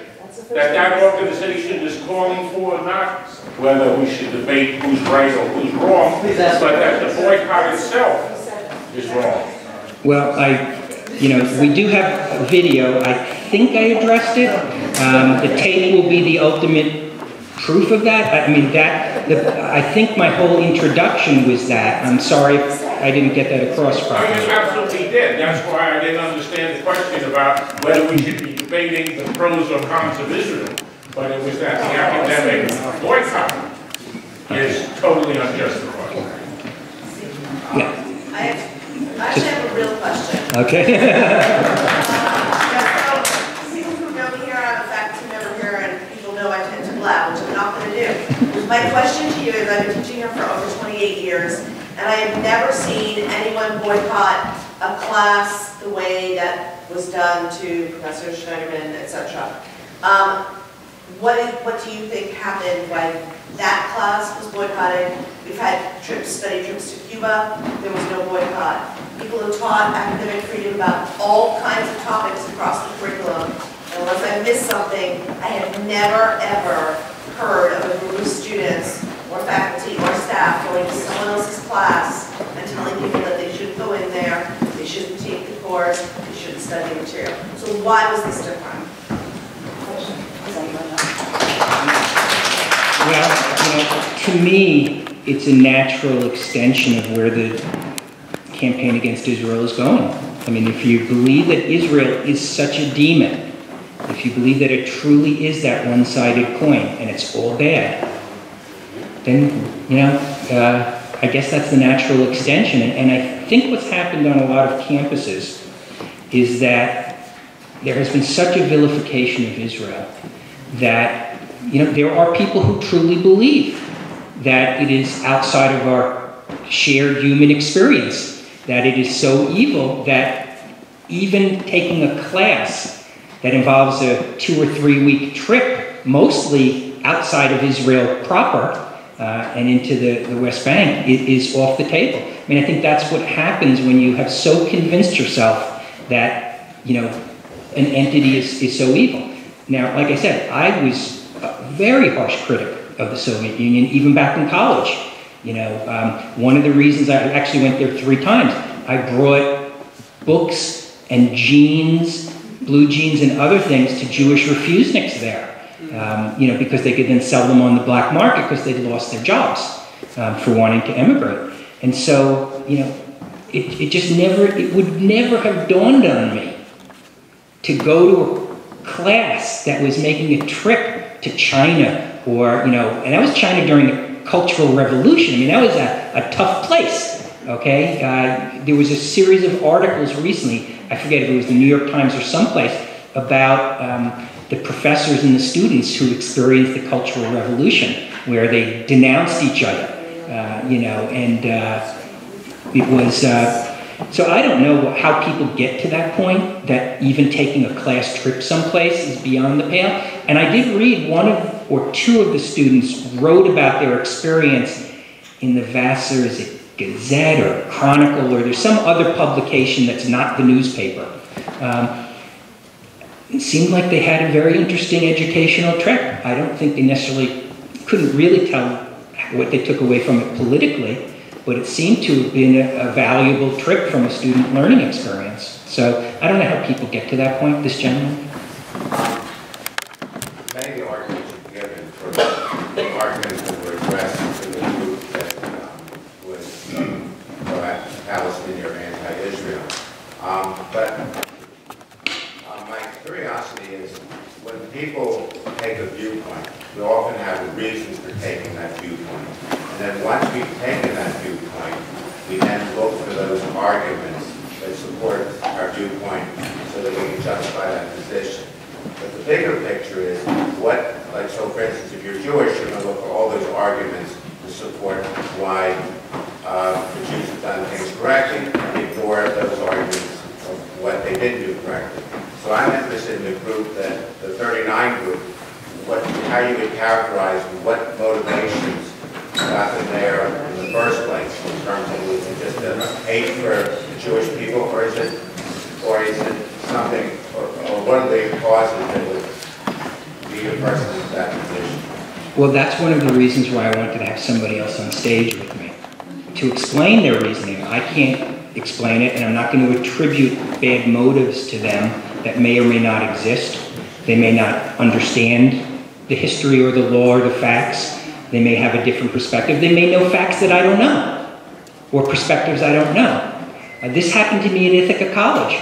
Speaker 8: that organization is calling for, not whether we should debate who's right or who's wrong, but that the boycott itself is wrong.
Speaker 3: Well, you know, we do have a video. I think I addressed it. The tape will be the ultimate proof of that. I mean, I think my whole introduction was that. I'm sorry if I didn't get that across properly.
Speaker 8: You absolutely did. That's why I didn't understand the question about whether we should be debating the pros or cons of Israel. But it was that the academic boycott is totally unjustified.
Speaker 3: Yeah.
Speaker 9: I actually have a real question.
Speaker 3: Okay.
Speaker 9: People who know me here, I'm a faculty member here, and people know I tend to blab, which I'm not going to do. My question to you is, I've been teaching here for over 28 years, and I have never seen anyone boycott a class the way that was done to Professor Schneiderman, etc. What do you think happened when that class was boycotted? We've had study trips to Cuba. There was no boycott. People have taught academic freedom about all kinds of topics across the curriculum. And unless I missed something, I have never, ever heard of a group of students or faculty or staff going to someone else's class and telling people that they shouldn't go in there, they shouldn't take the course, they shouldn't study the material. So why was this different?
Speaker 3: Well, you know, to me, it's a natural extension of where the campaign against Israel is going. I mean, if you believe that Israel is such a demon, if you believe that it truly is that one-sided coin and it's all bad, then, you know, I guess that's the natural extension. And I think what's happened on a lot of campuses is that there has been such a vilification of Israel that, there are people who truly believe that it is outside of our shared human experience, that it is so evil that even taking a class that involves a 2 or 3 week trip, mostly outside of Israel proper, and into the West Bank, is off the table. I mean, I think that's what happens when you have so convinced yourself that, an entity is so evil. Now, like I said, I was a very harsh critic of the Soviet Union, even back in college. One of the reasons I actually went there 3 times, I brought books and jeans, blue jeans and other things to Jewish refuseniks there, because they could then sell them on the black market because they'd lost their jobs for wanting to emigrate. And so, it would never have dawned on me to go to a class that was making a trip to China or, and that was China during the Cultural Revolution. I mean, that was a tough place, okay? There was a series of articles recently, I forget if it was the New York Times or someplace, about the professors and the students who experienced the Cultural Revolution, where they denounced each other, and it was... So I don't know how people get to that point, that even taking a class trip someplace is beyond the pale. And I did read 1 or 2 of the students wrote about their experience in the Vassar Gazette or Chronicle, or there's some other publication that's not the newspaper. It seemed like they had a very interesting educational trip. I don't think they necessarily couldn't really tell what they took away from it politically, but it seemed to have been a valuable trip from a student learning experience. So I don't know how people get to that point, this gentleman.
Speaker 10: Many of the arguments you've given for the arguments that were addressed in the group that was pro-Palestinian or anti-Israel. But my curiosity is, when people take a viewpoint, we often have reasons for taking that viewpoint. And then once we've taken that viewpoint, we then look for those arguments that support our viewpoint so that we can justify that position. But the bigger picture is so for instance, if you're Jewish, you're going to look for all those arguments to support why the Jews have done things correctly, and ignore those arguments of what they didn't do correctly. So I'm interested in the group, the 39 group, how you would characterize what motivations got them there in the first place, in terms of, was it just a hate for the Jewish people, or is it something, or what are the causes that would lead a person into that position?
Speaker 3: Well, that's one of the reasons why I wanted to have somebody else on stage with me, to explain their reasoning. I can't explain it, and I'm not going to attribute bad motives to them that may or may not exist. They may not understand the history or the law or the facts. They may have a different perspective. They may know facts that I don't know, or perspectives I don't know. This happened to me at Ithaca College.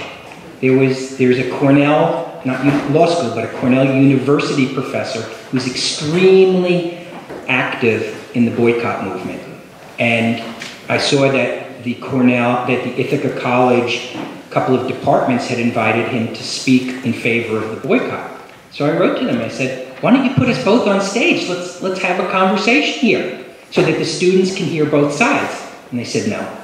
Speaker 3: There's a Cornell, not law school, but a Cornell University professor who's extremely active in the boycott movement. And I saw that the Ithaca College, a couple of departments had invited him to speak in favor of the boycott. So I wrote to them, I said, why don't you put us both on stage? Let's have a conversation here so that the students can hear both sides. And they said no.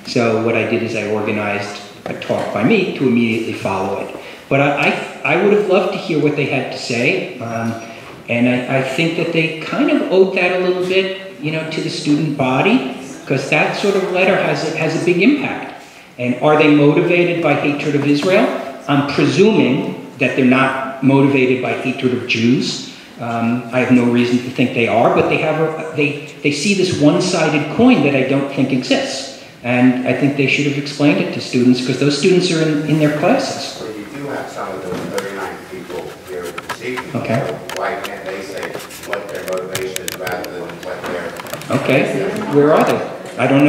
Speaker 3: So what I did is I organized a talk by me to immediately follow it. But I would have loved to hear what they had to say. And I think that they kind of owed that a little bit, to the student body, because that sort of letter has a big impact. And are they motivated by hatred of Israel? I'm presuming that they're not motivated by hatred of Jews. I have no reason to think they are, but they see this one-sided coin that I don't think exists. And I think they should have explained it to students, because those students are in their classes.
Speaker 10: Well, you do have some of those 39 people here this evening.
Speaker 3: Okay.
Speaker 10: So why can't they say what their motivation is rather than what their...
Speaker 3: Okay. Where are they? I don't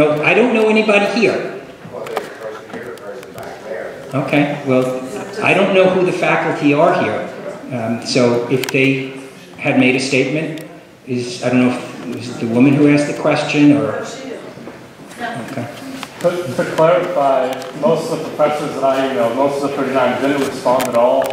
Speaker 3: know anybody here.
Speaker 10: Well, there's a person here, a person back there.
Speaker 3: Okay. Well, I don't know who the faculty are here. So if they had made a statement, I don't know if it was the woman who asked the question or... Okay.
Speaker 2: To clarify, most of the professors that I emailed, most of the 39 didn't respond at all.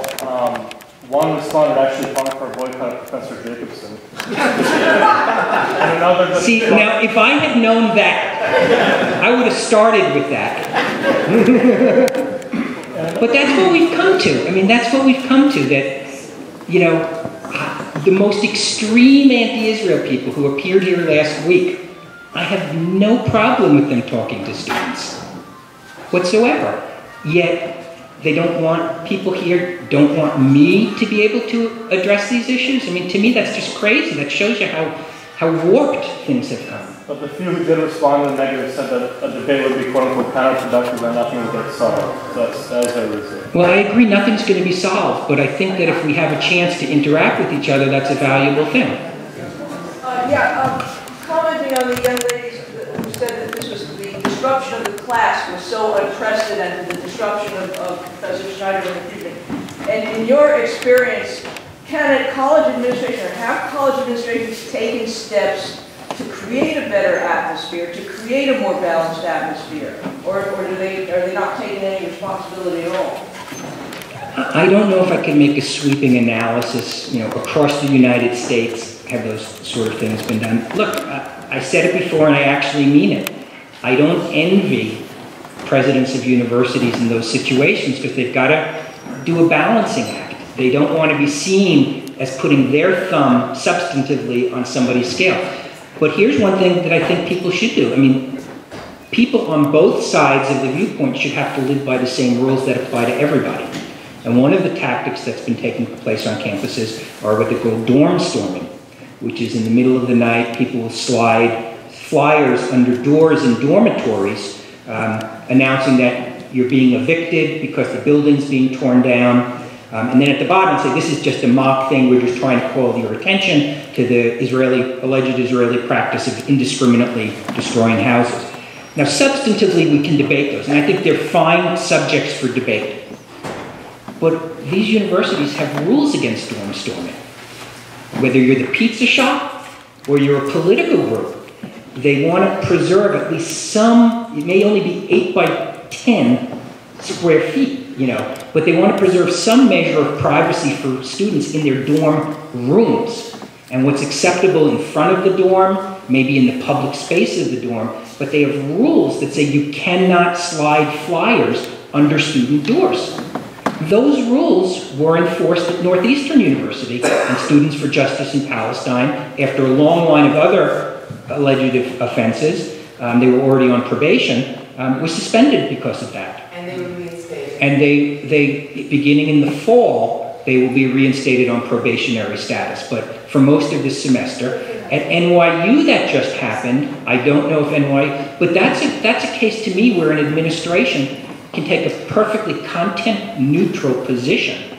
Speaker 2: One responded actually calling for a boycott of Professor Jacobson. And another just
Speaker 3: See, now if I had known that, I would have started with that. But that's what we've come to. I mean, that's what we've come to, that, you know, the most extreme anti-Israel people who appeared here last week, I have no problem with them talking to students whatsoever. Yet, they don't want, people here don't want me to be able to address these issues. I mean, to me, that's just crazy. That shows you how warped things have come.
Speaker 2: But the few who did respond in the negative said that a debate would be quote-unquote counterproductive and nothing would get solved. That was their reason.
Speaker 3: Well, I agree nothing's going to be solved, but I think that if we have a chance to interact with each other, that's a valuable thing.
Speaker 11: Commenting on the young ladies who said that this was the disruption of the class was so unprecedented, the disruption of Professor Schneider and the evening. And in your experience, can a college administration or have college administrations taken steps to create a better atmosphere, to create a more balanced atmosphere, or are they not taking any responsibility at all?
Speaker 3: I don't know if I can make a sweeping analysis, you know, across the United States. Have those sort of things been done? Look, I said it before and I actually mean it. I don't envy presidents of universities in those situations because they've got to do a balancing act. They don't want to be seen as putting their thumb substantively on somebody's scale. But here's one thing that I think people should do. I mean, people on both sides of the viewpoint should have to live by the same rules that apply to everybody. And one of the tactics that's been taking place on campuses are what they call dorm storming, which is in the middle of the night, people will slide flyers under doors in dormitories announcing that you're being evicted because the building's being torn down. And then at the bottom say, this is just a mock thing, we're just trying to call your attention to the alleged Israeli practice of indiscriminately destroying houses. Now, substantively, we can debate those, and I think they're fine subjects for debate. But these universities have rules against dorm storming. Whether you're the pizza shop or you're a political group, they want to preserve at least some, it may only be 8 by 10 square feet, you know, but they want to preserve some measure of privacy for students in their dorm rooms. And what's acceptable in front of the dorm, maybe in the public space of the dorm, but they have rules that say you cannot slide flyers under student doors. Those rules were enforced at Northeastern University, and Students for Justice in Palestine, after a long line of other alleged offenses, they were already on probation, was suspended because of that.
Speaker 4: And they were reinstated.
Speaker 3: And they, beginning in the fall, they will be reinstated on probationary status. But for most of this semester, at NYU that just happened. I don't know if NYU, but that's a case to me where an administration can take a perfectly content-neutral position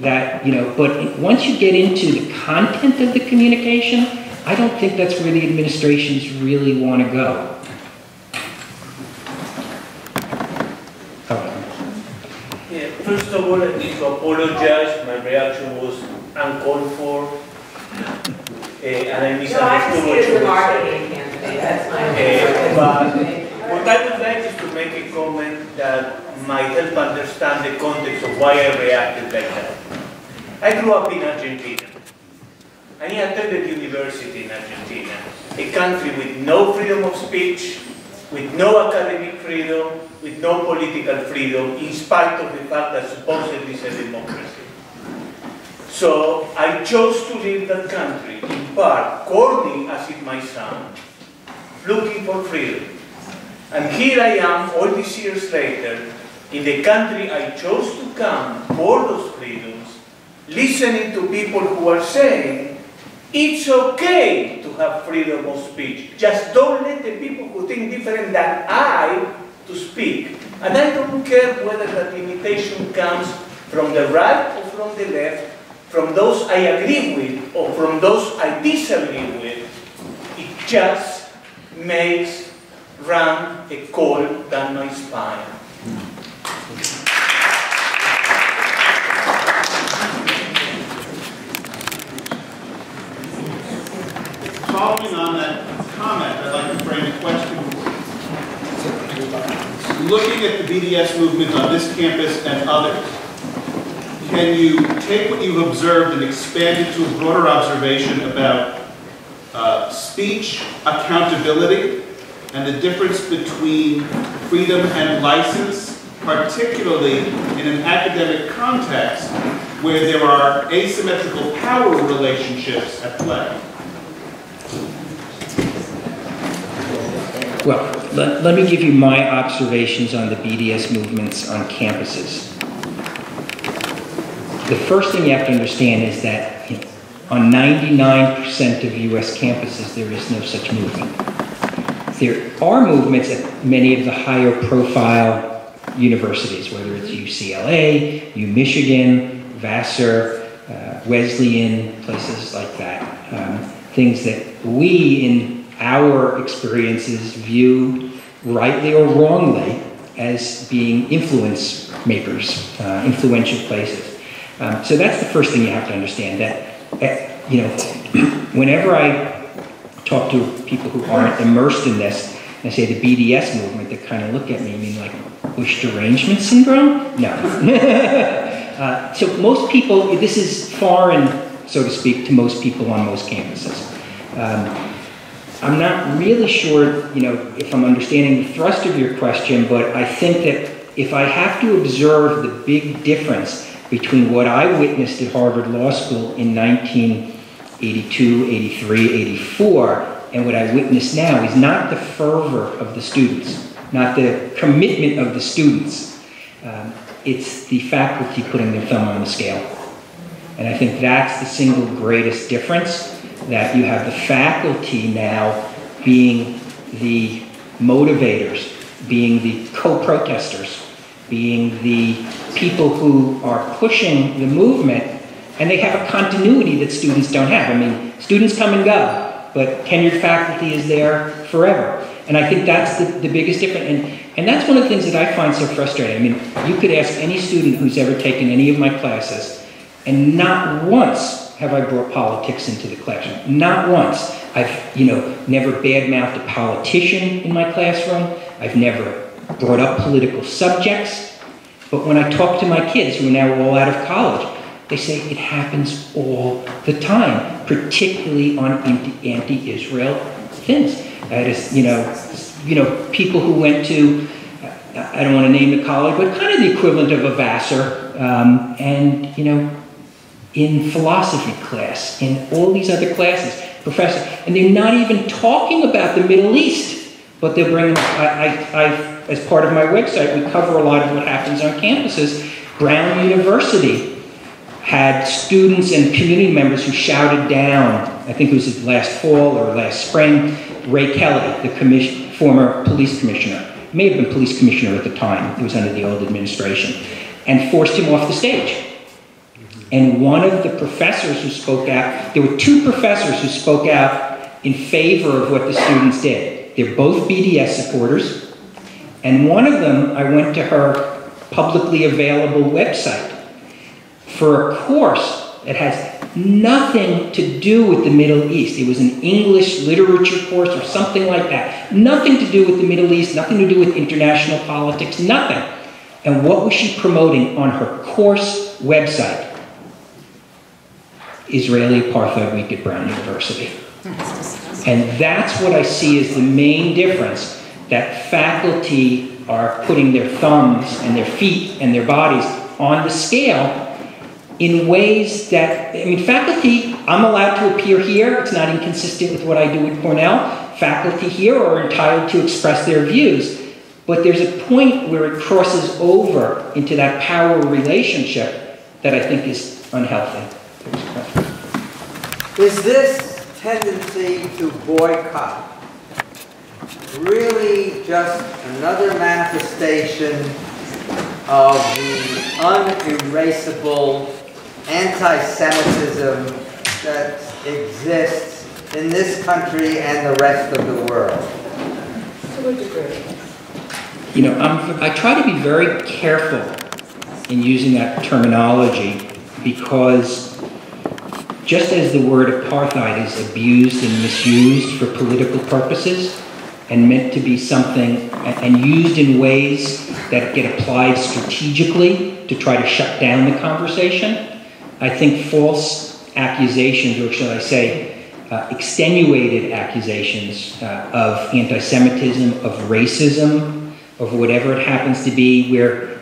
Speaker 3: that, you know, but once you get into the content of the communication, I don't think that's where the administrations really want to go.
Speaker 5: Yeah, first of all, I need to apologize. My reaction was uncalled for. And I misunderstood what you were saying. But what I would like is to make a comment that might help understand the context of why I reacted like that. I grew up in Argentina. I attended university in Argentina, a country with no freedom of speech, with no academic freedom, with no political freedom, in spite of the fact that supposedly it's a democracy. So I chose to leave that country, in part, corny as it might sound, looking for freedom. And here I am, all these years later, in the country I chose to come for those freedoms, listening to people who are saying, it's okay to have freedom of speech. Just don't let the people who think different than I to speak. And I don't care whether that limitation comes from the right or from the left, from those I agree with or from those I disagree with. It just makes run a cold down my spine.
Speaker 8: Following on that comment, I'd like to frame a question.
Speaker 12: looking at the BDS movement on this campus and others, can you take what you've observed and expand it to a broader observation about speech, accountability, and the difference between freedom and license, particularly in an academic context where there are asymmetrical power relationships at play?
Speaker 3: Well, let me give you my observations on the BDS movements on campuses. The first thing you have to understand is that on 99% of US campuses, there is no such movement. There are movements at many of the higher profile universities, whether it's UCLA, UMichigan, Vassar, Wesleyan, places like that. Things that we, in our experiences, view rightly or wrongly as being influence makers, influential places. So that's the first thing you have to understand, that whenever I talk to people who aren't immersed in this, and I say the BDS movement, they kind of look at me and mean like, Bush derangement syndrome? No. So most people, this is foreign, so to speak, to most people on most campuses. I'm not really sure, if I'm understanding the thrust of your question, but I think that if I have to observe the big difference between what I witnessed at Harvard Law School in 1982, 83, 84, and what I witness now is not the fervor of the students, not the commitment of the students. It's the faculty putting their thumb on the scale. And I think that's the single greatest difference, that you have the faculty now being the motivators, being the co-protesters, being the people who are pushing the movement, and they have a continuity that students don't have. I mean, students come and go, but tenured faculty is there forever. And I think that's the biggest difference. And that's one of the things that I find so frustrating. I mean, you could ask any student who's ever taken any of my classes, and not once have I brought politics into the classroom. Not once. I've, never badmouthed a politician in my classroom. I've never brought up political subjects. But when I talk to my kids, who are now all out of college, they say it happens all the time, particularly on anti-Israel things. That is, people who went to, I don't want to name the college, but kind of the equivalent of a Vassar, and, in philosophy class, in all these other classes, professors, and they're not even talking about the Middle East, but they're bringing, as part of my website, we cover a lot of what happens on campuses. Brown University had students and community members who shouted down, I think it was last fall or last spring, Ray Kelly, the former police commissioner. He may have been police commissioner at the time, it was under the old administration, and forced him off the stage. And one of the professors who spoke out, there were two professors who spoke out in favor of what the students did. They're both BDS supporters, and one of them, I went to her publicly available website for a course that has nothing to do with the Middle East. It was an English literature course or something like that. Nothing to do with the Middle East, nothing to do with international politics, nothing. And what was she promoting on her course website? Israeli apartheid week at Brown University. And that's what I see as the main difference, that faculty are putting their thumbs and their feet and their bodies on the scale in ways that, faculty, I'm allowed to appear here. It's not inconsistent with what I do at Cornell. Faculty here are entitled to express their views, but there's a point where it crosses over into that power relationship that I think is unhealthy.
Speaker 13: Is this tendency to boycott really just another manifestation of the unerasable anti-Semitism that exists in this country and the rest of the world?
Speaker 4: To a degree.
Speaker 3: I try to be very careful in using that terminology, because just as the word apartheid is abused and misused for political purposes, and meant to be something and used in ways that get applied strategically to try to shut down the conversation. I think false accusations, or should I say, extenuated accusations of anti-Semitism, of racism, of whatever it happens to be, where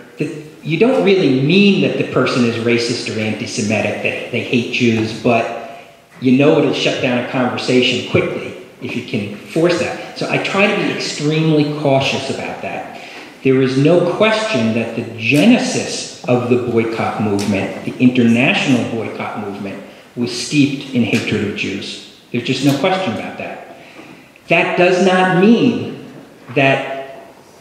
Speaker 3: you don't really mean that the person is racist or anti-Semitic, that they hate Jews, but you know it'll shut down a conversation quickly if you can force that. So I try to be extremely cautious about that. There is no question that the genesis of the boycott movement, the international boycott movement, was steeped in hatred of Jews. There's just no question about that. That does not mean that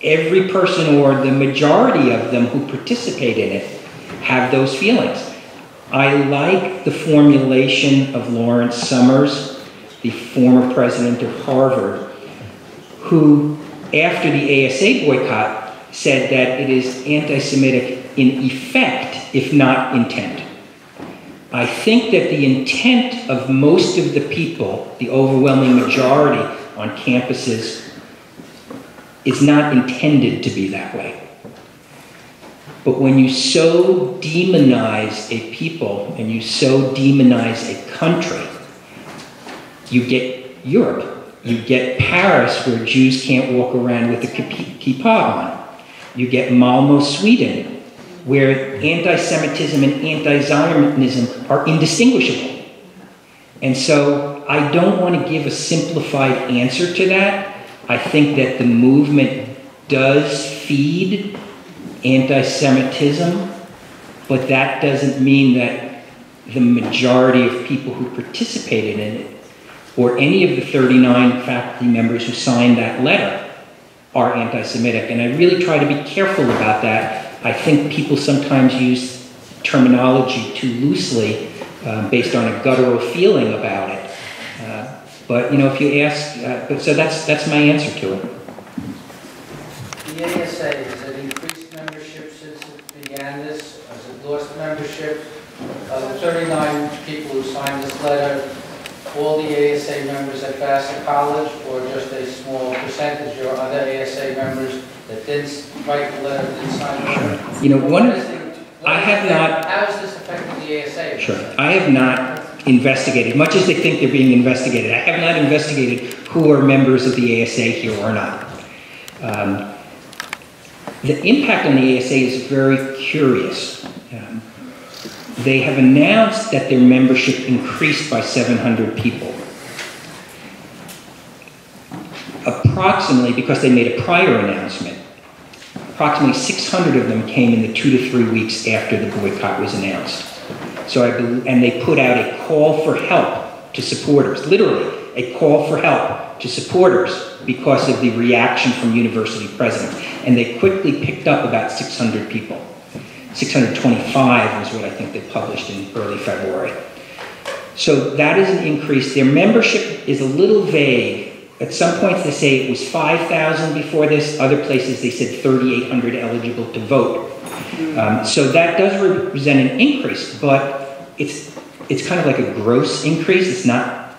Speaker 3: every person or the majority of them who participate in it have those feelings. I like the formulation of Lawrence Summers, the former president of Harvard, who, after the ASA boycott, said that it is anti-Semitic in effect, if not intent. I think that the intent of most of the people, the overwhelming majority on campuses, is not intended to be that way. But when you so demonize a people and you so demonize a country, you get Europe. You get Paris, where Jews can't walk around with a kippah on. You get Malmo, Sweden, where anti-Semitism and anti-Zionism are indistinguishable. And so I don't want to give a simplified answer to that. I think that the movement does feed anti-Semitism, but that doesn't mean that the majority of people who participated in it, or any of the 39 faculty members who signed that letter, are anti-Semitic. And I really try to be careful about that. I think people sometimes use terminology too loosely based on a guttural feeling about it. But you know, if you ask, so that's my answer to it.
Speaker 14: The ASA, has it increased membership since it began this? Has it lost membership? The 39 people who signed this letter, all the ASA members at Vassar College, or just a small percentage, or other ASA members that didn't write the letter, didn't sign the letter?
Speaker 3: You know, I have not.
Speaker 14: How has this affected the ASA?
Speaker 3: Sure. I have not investigated, much as they think they're being investigated. I have not investigated who are members of the ASA here or not. The impact on the ASA is very curious. They have announced that their membership increased by 700 people. Approximately, because they made a prior announcement, approximately 600 of them came in the 2 to 3 weeks after the boycott was announced. So and they put out a call for help to supporters, literally a call for help to supporters because of the reaction from university presidents. And they quickly picked up about 600 people. 625 was what I think they published in early February. So that is an increase. Their membership is a little vague. At some points they say it was 5,000 before this. Other places they said 3,800 eligible to vote. So that does represent an increase, but it's kind of like a gross increase. It's not,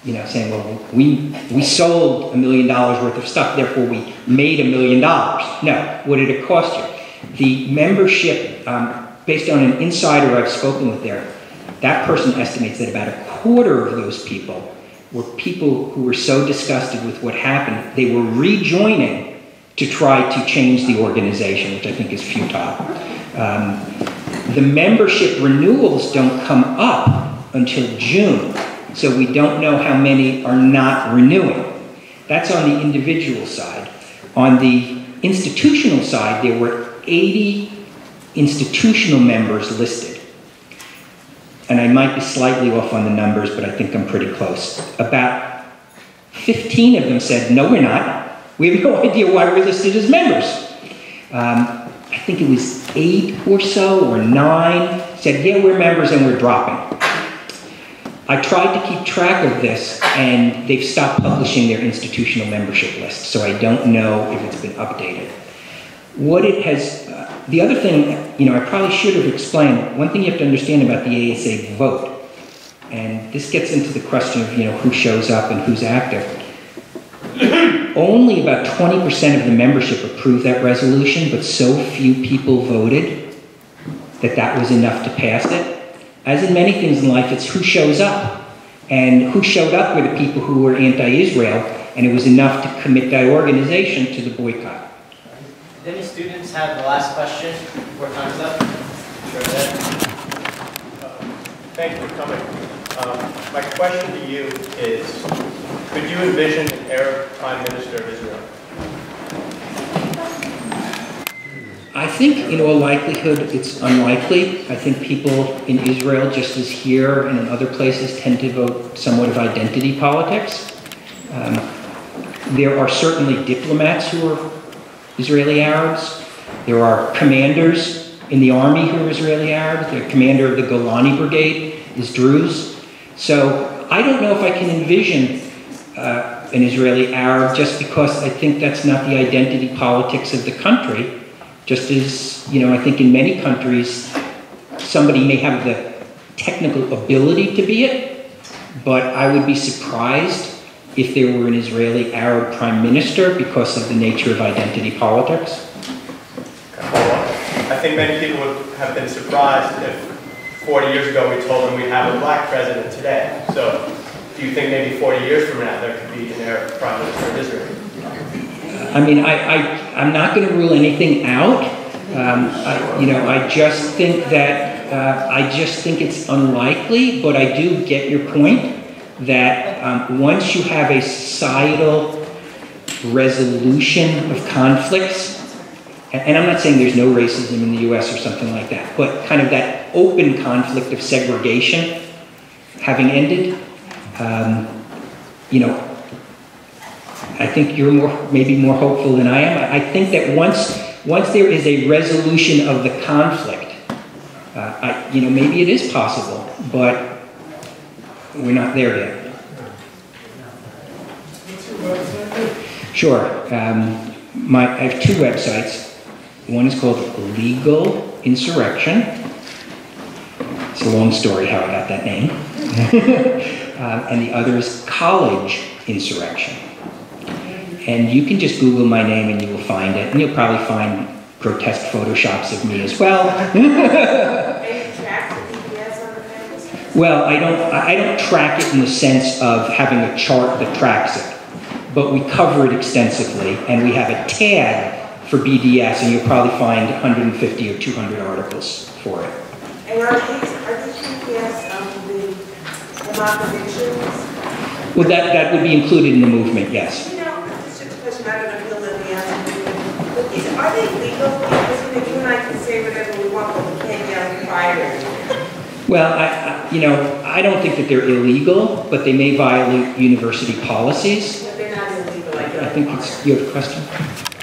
Speaker 3: you know, saying, well, we sold $1 million worth of stuff, therefore we made $1 million. No, what did it cost you? The membership, based on an insider I've spoken with there, that person estimates that about a quarter of those people were people who were so disgusted with what happened, they were rejoining to try to change the organization, which I think is futile. The membership renewals don't come up until June, so we don't know how many are not renewing. That's on the individual side. On the institutional side, there were 80 institutional members listed. And I might be slightly off on the numbers, but I think I'm pretty close. About 15 of them said, no, we're not. We have no idea why we're listed as members. I think it was 8 or so, or 9, said, yeah, we're members and we're dropping. I tried to keep track of this, and they've stopped publishing their institutional membership list, so I don't know if it's been updated. What it has, the other thing, you know, I probably should have explained, one thing you have to understand about the ASA vote, and this gets into the question of, you know, who shows up and who's active. only about 20% of the membership approved that resolution, but so few people voted that that was enough to pass it. As in many things in life, it's who shows up. And who showed up were the people who were anti-Israel, and it was enough to commit that organization to the boycott.
Speaker 15: Did any students have the last question before time's up? Sure.
Speaker 16: Thank you for coming. My question to you is, could you envision an Arab Prime Minister of Israel?
Speaker 3: I think, in all likelihood, it's unlikely. I think people in Israel, just as here and in other places, tend to vote somewhat of identity politics. There are certainly diplomats who are Israeli Arabs. There are commanders in the army who are Israeli Arabs. The commander of the Golani Brigade is Druze. So I don't know if I can envision an Israeli Arab, just because I think that's not the identity politics of the country. Just as, I think in many countries, somebody may have the technical ability to be it, but I would be surprised if there were an Israeli Arab prime minister because of the nature of identity politics.
Speaker 16: I think many people would have been surprised if 40 years ago we told them we'd have a black president today. So do you think maybe 40 years from now there could be an Arab prime minister of Israel?
Speaker 3: I'm not going to rule anything out. I just think that it's unlikely, but I do get your point that once you have a societal resolution of conflicts, and I'm not saying there's no racism in the U.S. or something like that, but kind of that open conflict of segregation having ended, I think you're maybe more hopeful than I am. I think that once there is a resolution of the conflict, maybe it is possible, but we're not there yet. Sure. I have two websites. One is called Legal Insurrection. It's a long story how I got that name. And the other is College Insurrection. And you can just Google my name and you will find it. And you'll probably find grotesque photoshops of me as well. Well, I don't track it in the sense of having a chart that tracks it. But we cover it extensively. And we have a tag for BDS, and you'll probably find 150 or 200 articles for it.
Speaker 4: And are these BDS the mock evictions?
Speaker 3: Well, that would be included in the movement, yes.
Speaker 4: It's just a question, I don't know if you'll let me answer. But are they legal? Because you and I can say whatever we want, but we can't get them fired.
Speaker 3: Well, I don't think that they're illegal, but they may violate university policies.
Speaker 4: But they're not illegal.
Speaker 3: I think you have a question?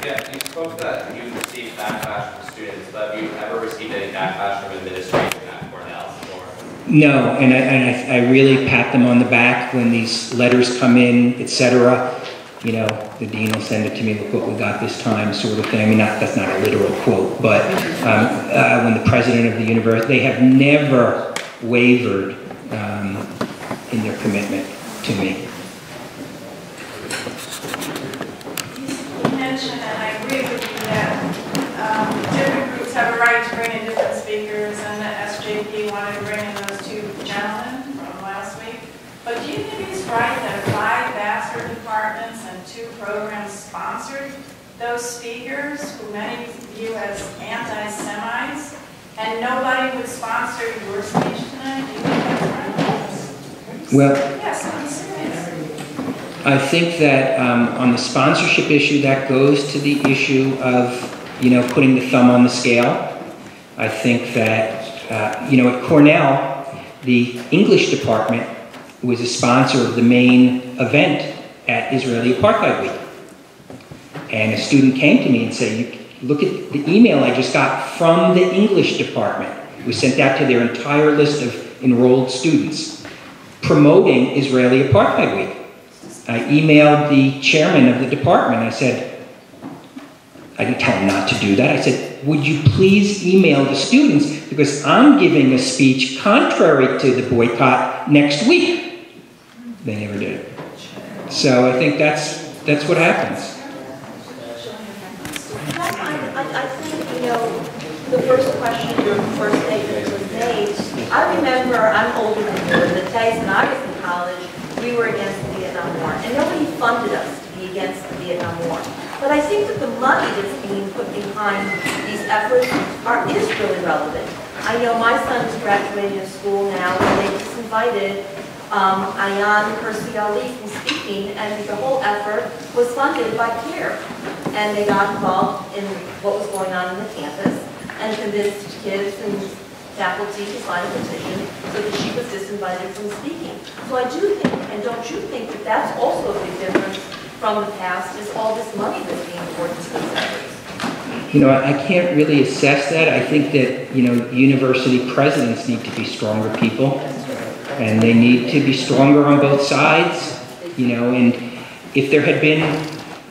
Speaker 17: Yeah, you spoke that you received backlash from students, but have you ever received any backlash from administration at Cornell?
Speaker 3: No, and I really pat them on the back when these letters come in, etc. The dean will send it to me, look what we got this time, sort of thing. I mean, that's not a literal quote, but when the president of the university, they have never wavered in their commitment to me.
Speaker 7: You mentioned, and I agree with you, that different groups have a right to bring in different speakers, and the SJP wanted to bring in those two gentlemen from last week. But do you think it's right that 5 Vassar departments and 2 programs sponsored those speakers, who many view as anti-Semites, and nobody would sponsor your speech tonight? Do you think that's right?
Speaker 3: Well,
Speaker 7: yes, I'm serious.
Speaker 3: I think that on the sponsorship issue, that goes to the issue of, putting the thumb on the scale. I think that, at Cornell, the English department was a sponsor of the main event at Israeli Apartheid Week. And a student came to me and said, look at the email I just got from the English department. It was sent out to their entire list of enrolled students promoting Israeli Apartheid Week. I emailed the chairman of the department. I said, I didn't tell him not to do that. I said, would you please email the students, because I'm giving a speech contrary to the boycott next week. They never did. So I think that's that's what happens.
Speaker 18: I think, the first question, your first statement was made. I remember, I'm older than you, in the days when I was in college, we were against the Vietnam War, and nobody funded us to be against the Vietnam War. But I think that the money that's being put behind these efforts is really relevant. I know my son is graduating of school now, and they just invited Ayan Percy Ali from speaking, and the whole effort was funded by CARE. And they got involved in what was going on in the campus and convinced kids and faculty to sign a petition so that she was disinvited from speaking. So I do think, and don't you think, that that's also a big difference from the past, is all this money that's being poured into these efforts?
Speaker 3: I can't really assess that. I think that, university presidents need to be stronger people, and they need to be stronger on both sides, and if there had been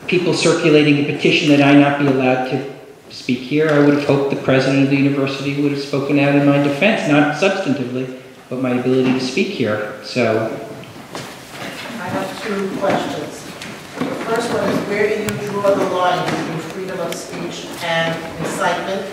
Speaker 3: people circulating a petition that I not be allowed to speak here, I would have hoped the president of the university would have spoken out in my defense, not substantively, but my ability to speak here. So
Speaker 19: I have two questions. The first one is, where do you draw the line between freedom of speech and incitement?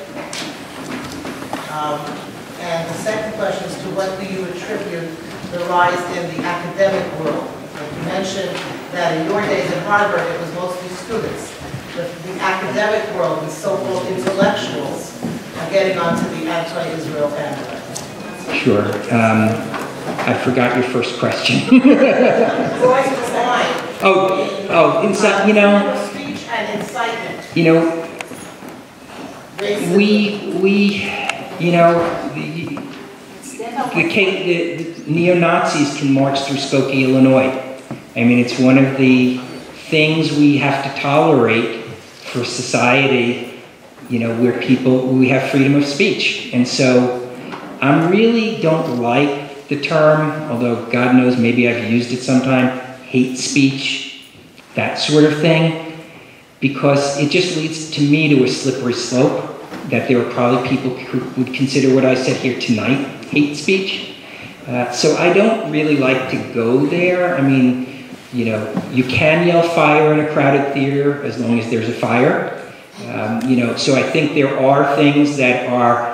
Speaker 19: And the second question is, to what do you attribute the rise in the academic world? Like you mentioned that in your days at Harvard, it was mostly students. The academic world and so-called intellectuals are getting onto the anti-Israel bandwagon.
Speaker 3: sure. I forgot your first question.
Speaker 19: Speech and incitement.
Speaker 3: The neo-Nazis can march through Skokie, Illinois. I mean, it's one of the things we have to tolerate for society, where we have freedom of speech. And so I really don't like the term, although God knows maybe I've used it sometime, hate speech, that sort of thing, because it just leads to me to a slippery slope that there are probably people who would consider what I said here tonight hate speech. So I don't really like to go there. I mean, you can yell fire in a crowded theater as long as there's a fire. So I think there are things that are,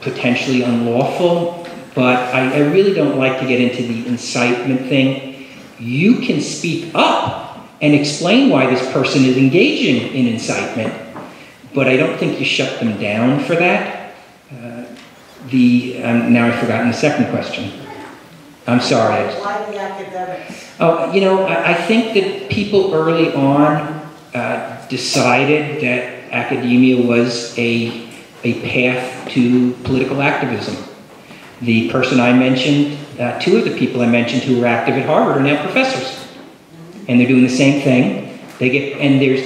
Speaker 3: potentially unlawful, but I really don't like to get into the incitement thing. You can speak up and explain why this person is engaging in incitement, but I don't think you shut them down for that. Now I've forgotten the second question. I'm sorry.
Speaker 19: Why the academics?
Speaker 3: I think that people early on decided that academia was a path to political activism. The person I mentioned, two of the people I mentioned who were active at Harvard are now professors. And they're doing the same thing. There's,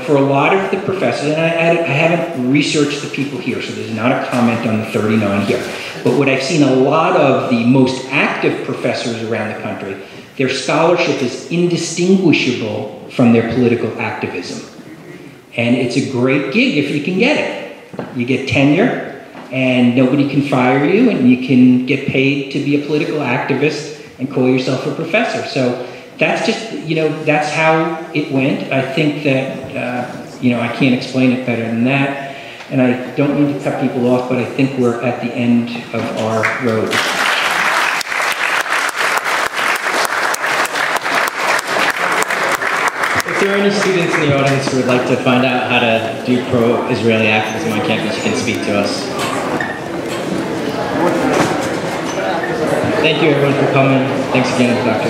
Speaker 3: for a lot of the professors, and I haven't researched the people here, so there's not a comment on the 39 here. But what I've seen a lot of the most active professors around the country, their scholarship is indistinguishable from their political activism. And it's a great gig if you can get it. You get tenure, and nobody can fire you, and you can get paid to be a political activist and call yourself a professor. So that's just, that's how it went. I think that, I can't explain it better than that. And I don't mean to cut people off, but I think we're at the end of our road.
Speaker 1: If there are any students in the audience who would like to find out how to do pro-Israeli activism on campus, you can speak to us. Thank you everyone for coming. Thanks again, Dr.